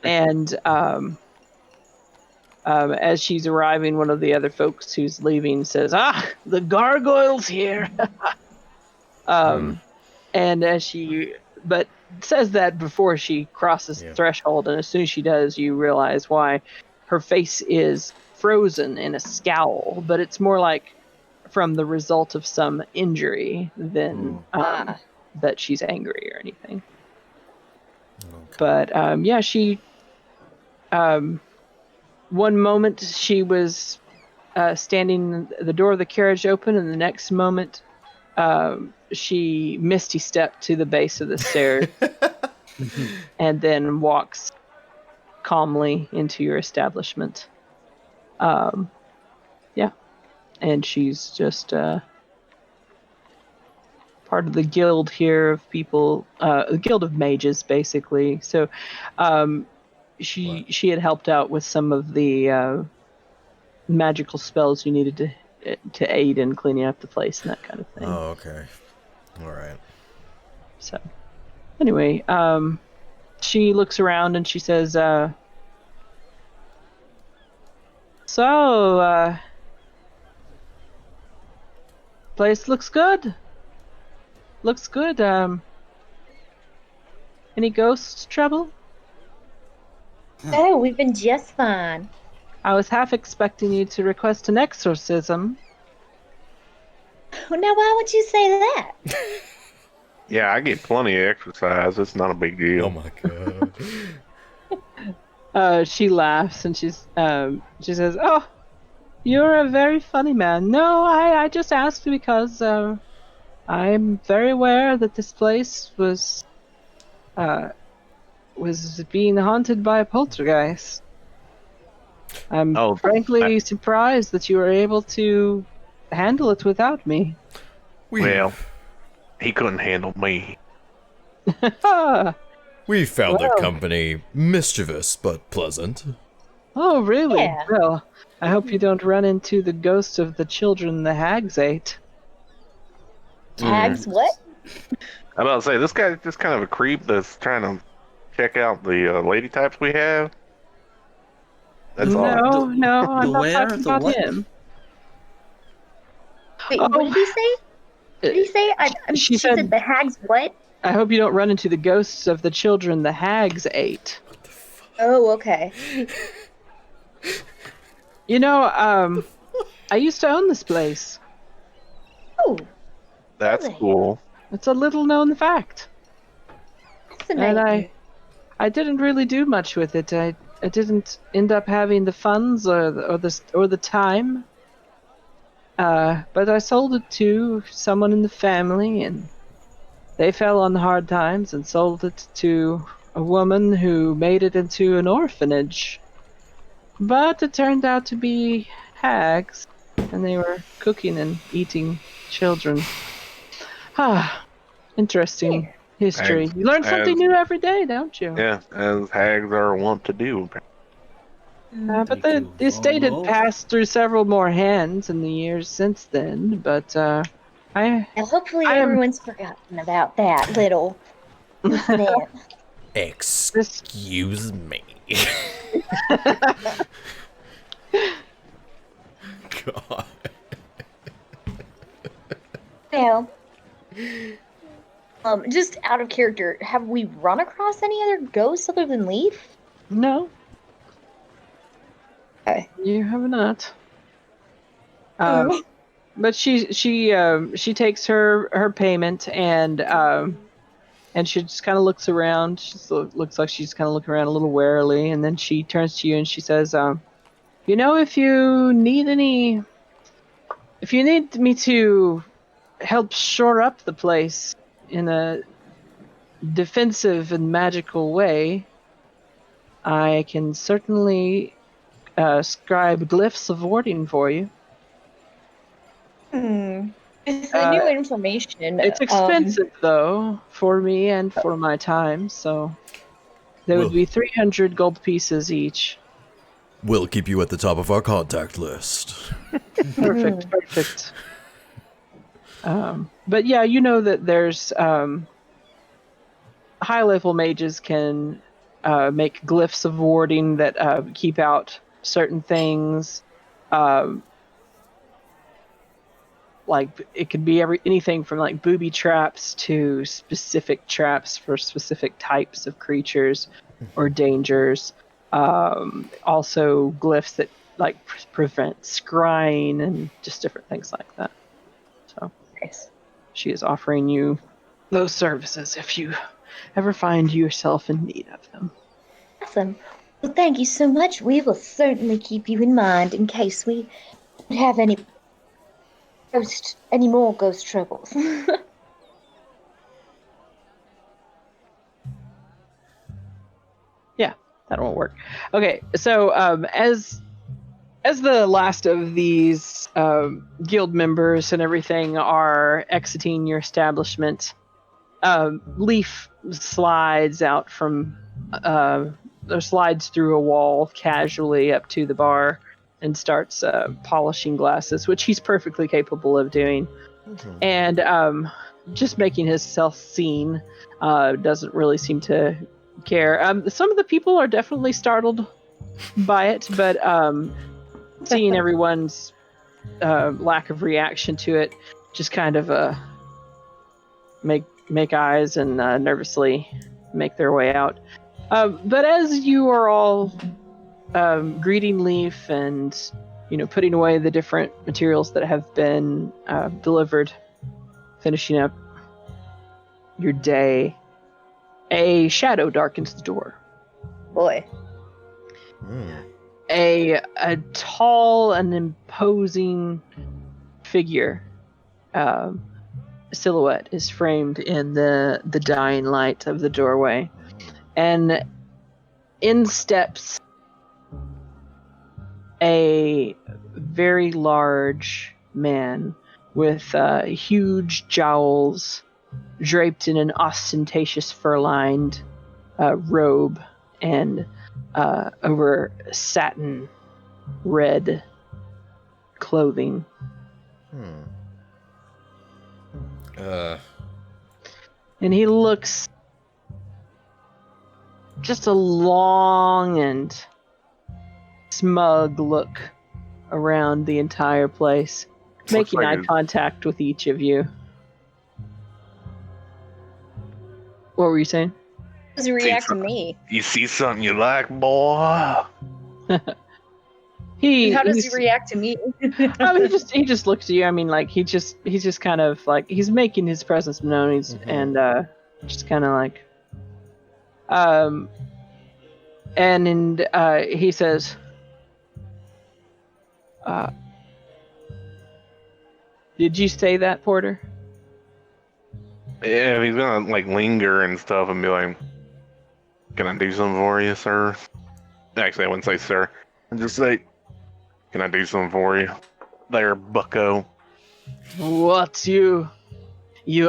And as she's arriving, one of the other folks who's leaving says, "Ah, the gargoyle's here." And as but says that before she crosses the threshold, and as soon as she does, you realize why. Her face is frozen in a scowl, but it's more like from the result of some injury than that she's angry or anything. Okay. But yeah, she. One moment she was standing the door of the carriage open, and the next moment she misty stepped to the base of the stairs and then walks calmly into your establishment. Yeah, and she's just part of the guild here of people, the guild of mages, basically. So she had helped out with some of the magical spells you needed to aid in cleaning up the place and that kind of thing. Oh, okay. All right. So, anyway, she looks around and she says, "So, place looks good. Looks good. Any ghost trouble?" Oh, we've been just fine. I was half expecting you to request an exorcism. Well, now, why would you say that? Yeah, I get plenty of exercise. It's not a big deal. Oh my god. She laughs and she says, "Oh, you're a very funny man. No, I just asked because I'm very aware that this place was being haunted by a poltergeist. I'm frankly surprised that you were able to handle it without me." Well, he couldn't handle me. We found the Well. company mischievous but pleasant. Oh, really? Yeah. Well, I hope you don't run into the ghost of the children the hags ate. Tags, what? I'm about to say, this guy's just kind of a creep that's trying to check out the lady types we have. That's all. No, I'm not where? talking The about what? him. Wait, Oh. what did he say? What did he say? She She said- said the hags what? I hope you don't run into the ghosts of the children the hags ate. Oh, okay. You know, I used to own this place. Oh, That's really? cool. It's a little known fact. that's And amazing. I didn't really do much with it. I didn't end up having the funds or the time. But I sold it to someone in the family, and they fell on hard times and sold it to a woman who made it into an orphanage. But it turned out to be hags, and they were cooking and eating children. Ah, interesting history. Hags- You learn something hags- new every day, don't you? Yeah, as hags are wont to do. But Thank you, the estate had Volo. passed through several more hands in the years since then, but Now, hopefully I am- everyone's forgotten about that little incident. Excuse me. God. Now, just out of character, have we run across any other ghosts other than Leaf? No, Okay. you have not. Oh. But she takes her payment and she just kind of looks around. She looks like she's kind of looking around a little warily, and then she turns to you and she says, "You know, if you need me to help shore up the place in a defensive and magical way, I can certainly scribe glyphs of warding for you. It's the new information. It's expensive, though, for me and for my time, so there would Well- be 300 gold pieces each." We'll keep you at the top of our contact list. Perfect. But yeah, you know that there's high-level mages can make glyphs of warding that keep out certain things. Like it could be anything from like booby traps to specific traps for specific types of creatures or dangers. Also glyphs that like prevent scrying and just different things like that. Nice. She is offering you those services if you ever find yourself in need of them. Awesome. Well, thank you so much. We will certainly keep you in mind in case we have any more ghost troubles. Yeah, that won't work. Okay, so as the last of these guild members and everything are exiting your establishment, Leaf slides out from or slides through a wall casually up to the bar and starts polishing glasses, which he's perfectly capable of doing. Mhm. And just making himself seen, doesn't really seem to care. Some of the people are definitely startled by it, but seeing everyone's lack of reaction to it, just kind of make eyes and nervously make their way out. But as you are all greeting Leaf and putting away the different materials that have been delivered, finishing up your day, a shadow darkens the door. Boy. Mm. A tall and imposing figure, silhouette, is framed in the dying light of the doorway, and in steps a very large man with huge jowls, draped in an ostentatious fur-lined robe and over satin red clothing. And he looks just a long and smug look around the entire place, making eye contact with each of you. What were you saying? How does he react to me? You see something you like, boy? How does he react to me? He just looks at you. I mean, like he's just kind of like he's making his presence known. And just kind of like, and he says, "Did you say that, Porter?" Yeah, he's gonna like linger and stuff and be like, "Can I do something for you, sir?" Actually, I wouldn't say sir. I'd just say, "Can I do something for you, there, bucko?" What, you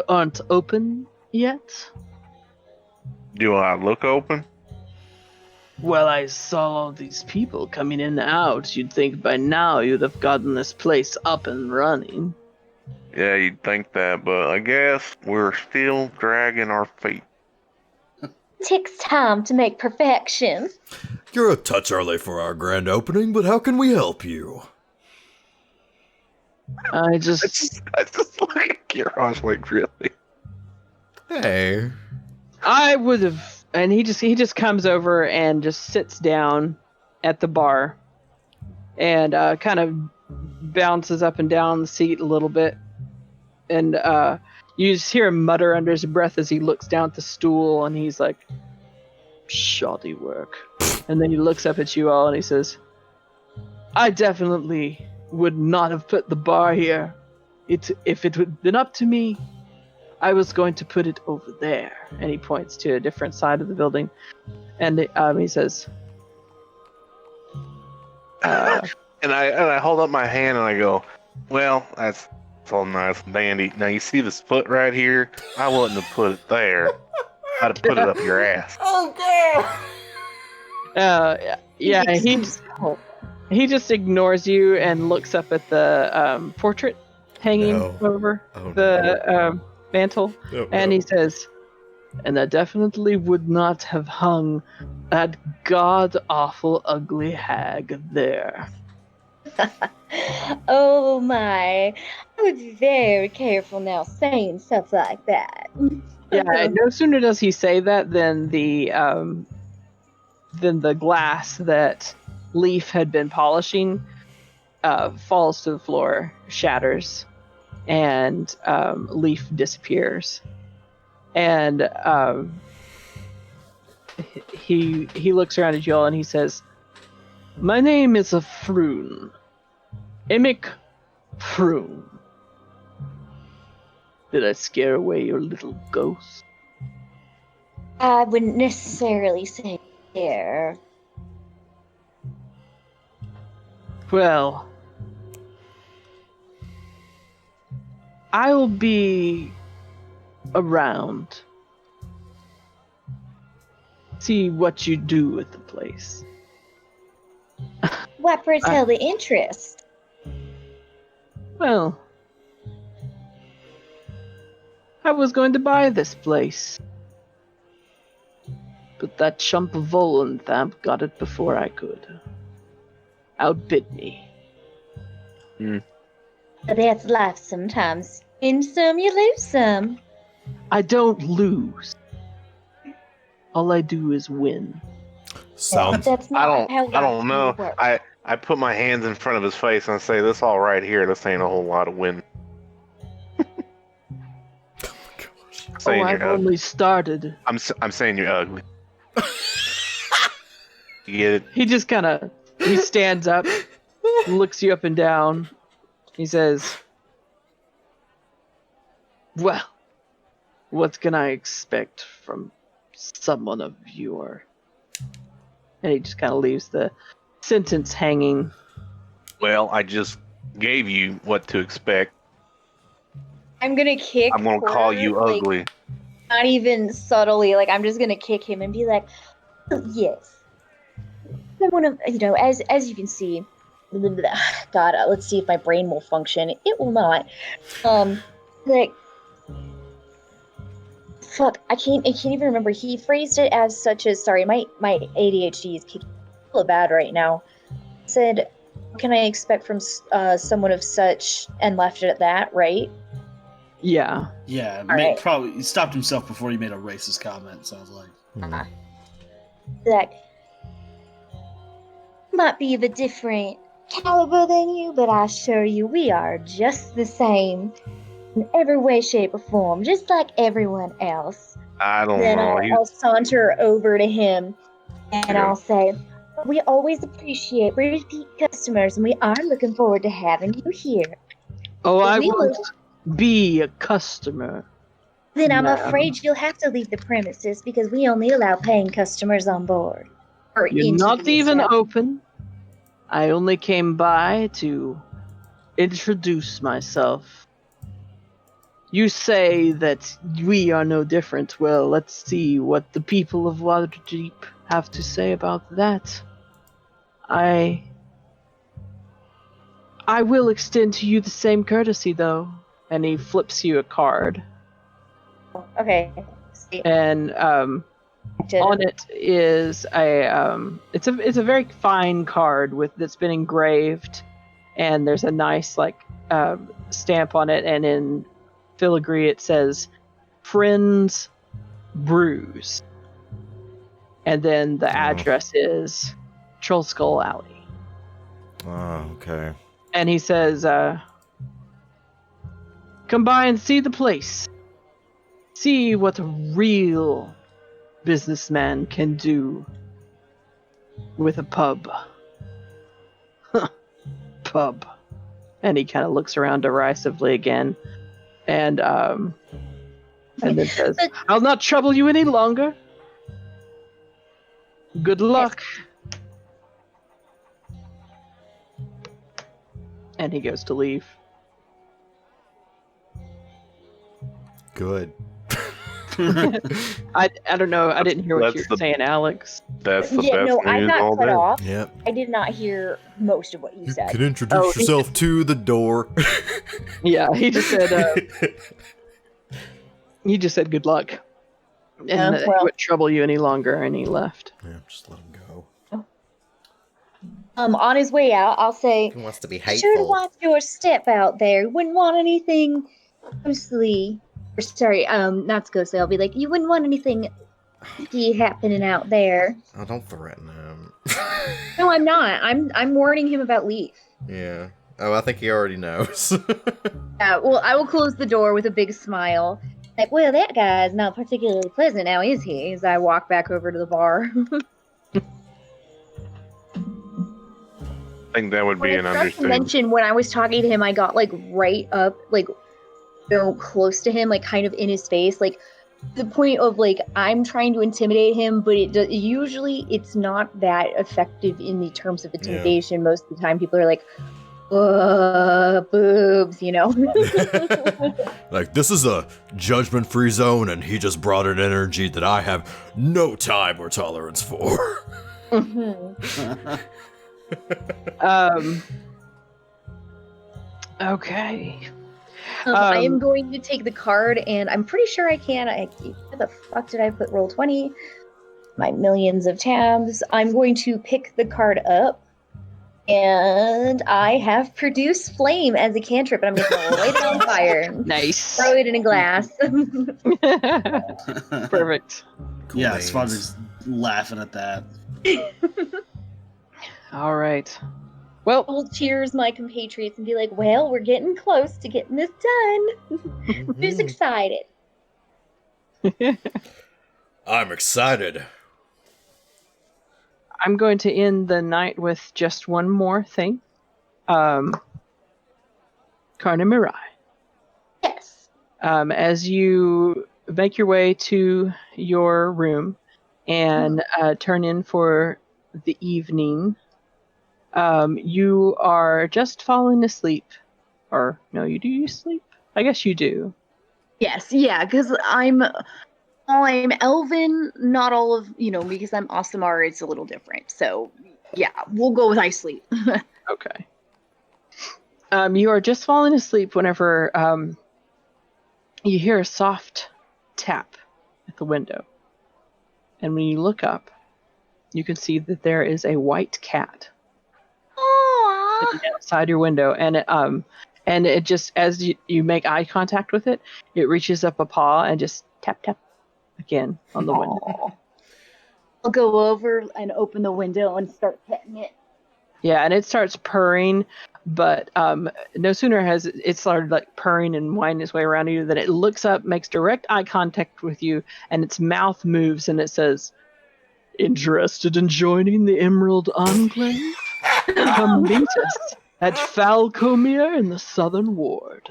aren't open yet? Do I look open? Well, I saw all these people coming in and out. You'd think by now you'd have gotten this place up and running. Yeah, you'd think that, but I guess we're still dragging our feet. It takes time to make perfection. You're a touch early for our grand opening, but how can we help you? I just look at Kirosh like, really? Hey. I would have, and he just comes over and just sits down at the bar, and kind of bounces up and down the seat a little bit, and you just hear him mutter under his breath as he looks down at the stool, and he's like, "Shoddy work," and then he looks up at you all and he says, "I definitely would not have put the bar here. If it had been up to me, I was going to put it over there." And he points to a different side of the building. And he says, and I hold up my hand and I go, "Well, that's all nice and dandy. Now you see this foot right here? I wouldn't have put it there. I'd have put it up your ass." Oh, God! Yeah, he just ignores you and looks up at the portrait hanging over the mantle, and he says, "And I definitely would not have hung that god-awful ugly hag there." Oh my. I would be very careful now saying stuff like that. Yeah, and no sooner does he say that than the glass that Leaf had been polishing falls to the floor, shatters, and Leaf disappears. And he looks around at y'all and he says, "My name is Frewn. Emmek Frewn. Did I scare away your little ghost?" I wouldn't necessarily say there. Well, I'll be around. See what you do with the place. What foretell the interest? Well, I was going to buy this place, but that chump of Volanthamp got it before I could. Outbid me. But that's life sometimes. In some, you lose some. I don't lose. All I do is win. Sounds. That's not how I don't know. works. I put my hands in front of his face and I say, "This all right here. This ain't a whole lot of win." Saying I've you're ugly. only started. I'm saying you're ugly. You get it? He just kind of, he stands up, looks you up and down. He says, "Well, what can I expect from someone of your..." And he just kind of leaves the sentence hanging. Well, I just gave you what to expect. I'm gonna kick. I'm gonna call you Porter, ugly. Not even subtly. Like, I'm just gonna kick him and be like, "Oh, yes. Someone of, as you can see." God, let's see if my brain will function. It will not. Like, fuck, I can't even remember. He phrased it as such as, sorry, my ADHD is kicking a little bad right now. Said, "What can I expect from someone of such," and left it at that, right? Yeah. Yeah, right. probably he stopped himself before he made a racist comment. Sounds like. Like, might be of a different caliber than you, but I assure you we are just the same in every way, shape, or form, just like everyone else. I don't Then know. I'll saunter over to him and Yeah. I'll say, "We always appreciate repeat customers, and we are looking forward to having you here. Oh, I We will- won't be a customer. Then I'm Ma'am. afraid you'll have to leave the premises because we only allow paying customers on board." Or You're into not the even establishment. open. I only came by to introduce myself. You say that we are no different. Well, let's see what the people of Waterdeep have to say about that. I will extend to you the same courtesy, though. And he flips you a card. Okay. See, And on it is it's a very fine card that's been engraved, and there's a nice stamp on it, and in filigree it says "Friends Brews," and then the address is Trollskull Alley. Oh, okay. And he says, "Come by and see the place. See what a real businessman can do with a pub." Pub. And he kind of looks around derisively again, and then says, "I'll not trouble you any longer. Good luck." And he goes to leave. Good. I don't know. I didn't hear what you were saying, Alex. That's the yeah, best no, I news all got cut day. off. Yep. I did not hear most of what you said. can introduce yourself to the door. Yeah, he just said. He just said good luck, and that he wouldn't trouble you any longer, and he left. Yeah, just let him go. On his way out, I'll say, He wants to be "Be sure to watch your step out there. Wouldn't want anything ghostly." Or sorry, not ghostly. I'll be like, "You wouldn't want anything spooky happening out there." Oh, don't threaten him. No, I'm not. I'm warning him about Leaf. Yeah. Oh, I think he already knows. Yeah, well, I will close the door with a big smile. Like, well, that guy's not particularly pleasant now, is he? As I walk back over to the bar. I think that would be an I forgot to understatement. mention when I was talking to him, I got like right up, like, close to him, like kind of in his face, like the point of like I'm trying to intimidate him, but usually it's not that effective in the terms of intimidation. Most of the time, people are like, boobs, you know. Like, this is a judgment-free zone, and he just brought an energy that I have no time or tolerance for. Okay. I am going to take the card, and I'm pretty sure I can. How the fuck did I put roll 20? My millions of tabs. I'm going to pick the card up, and I have produced flame as a cantrip, and I'm going to light it on fire. Nice. Throw it in a glass. Perfect. Cool Yeah, beans. Sponsor's laughing at that. All right. Well, We'll cheers my compatriots and be like, well, we're getting close to getting this done. Who's excited? I'm excited. I'm going to end the night with just one more thing. Carna Mirai. Yes. As you make your way to your room and turn in for the evening, you are just falling asleep. Or, no, do you sleep? I guess you do. Yes, yeah, because I'm Elven, not all of, because I'm Asamara, it's a little different. So, yeah, we'll go with I sleep. Okay. You are just falling asleep whenever you hear a soft tap at the window. And when you look up, you can see that there is a white cat sitting outside your window. And it just, as you make eye contact with it, it reaches up a paw and just tap, tap again on the window. I'll go over and open the window and start petting it. Yeah, and it starts purring, but no sooner has it started like purring and winding its way around you than it looks up, makes direct eye contact with you, and its mouth moves and it says, "Interested in joining the Emerald Enclave? Come meet us at Falcomer in the Southern Ward.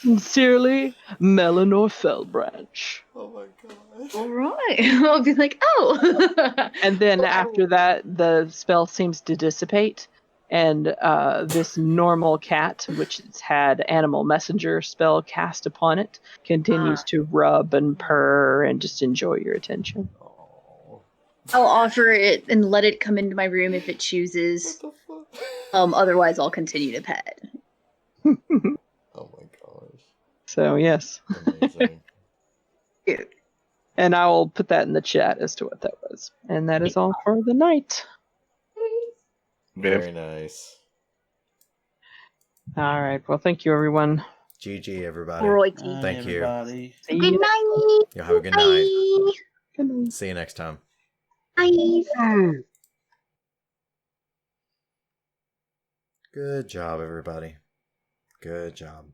Sincerely, Melanor Fellbranch." Oh my god. All right. I'll be like, oh. And then after that, the spell seems to dissipate, and this normal cat, which has had Animal Messenger spell cast upon it, continues to rub and purr and just enjoy your attention. I'll offer it and let it come into my room if it chooses. Otherwise, I'll continue to pet. Oh my gosh. So, yes. Amazing. Cute. And I will put that in the chat as to what that was. And that is all for the night. Very nice. All right. Well, thank you, everyone. GG, everybody. Righty. Thank you. Everybody. See Good you. night. You'll have a good night. Good night. See you next time. Bye. Good job, everybody. Good job.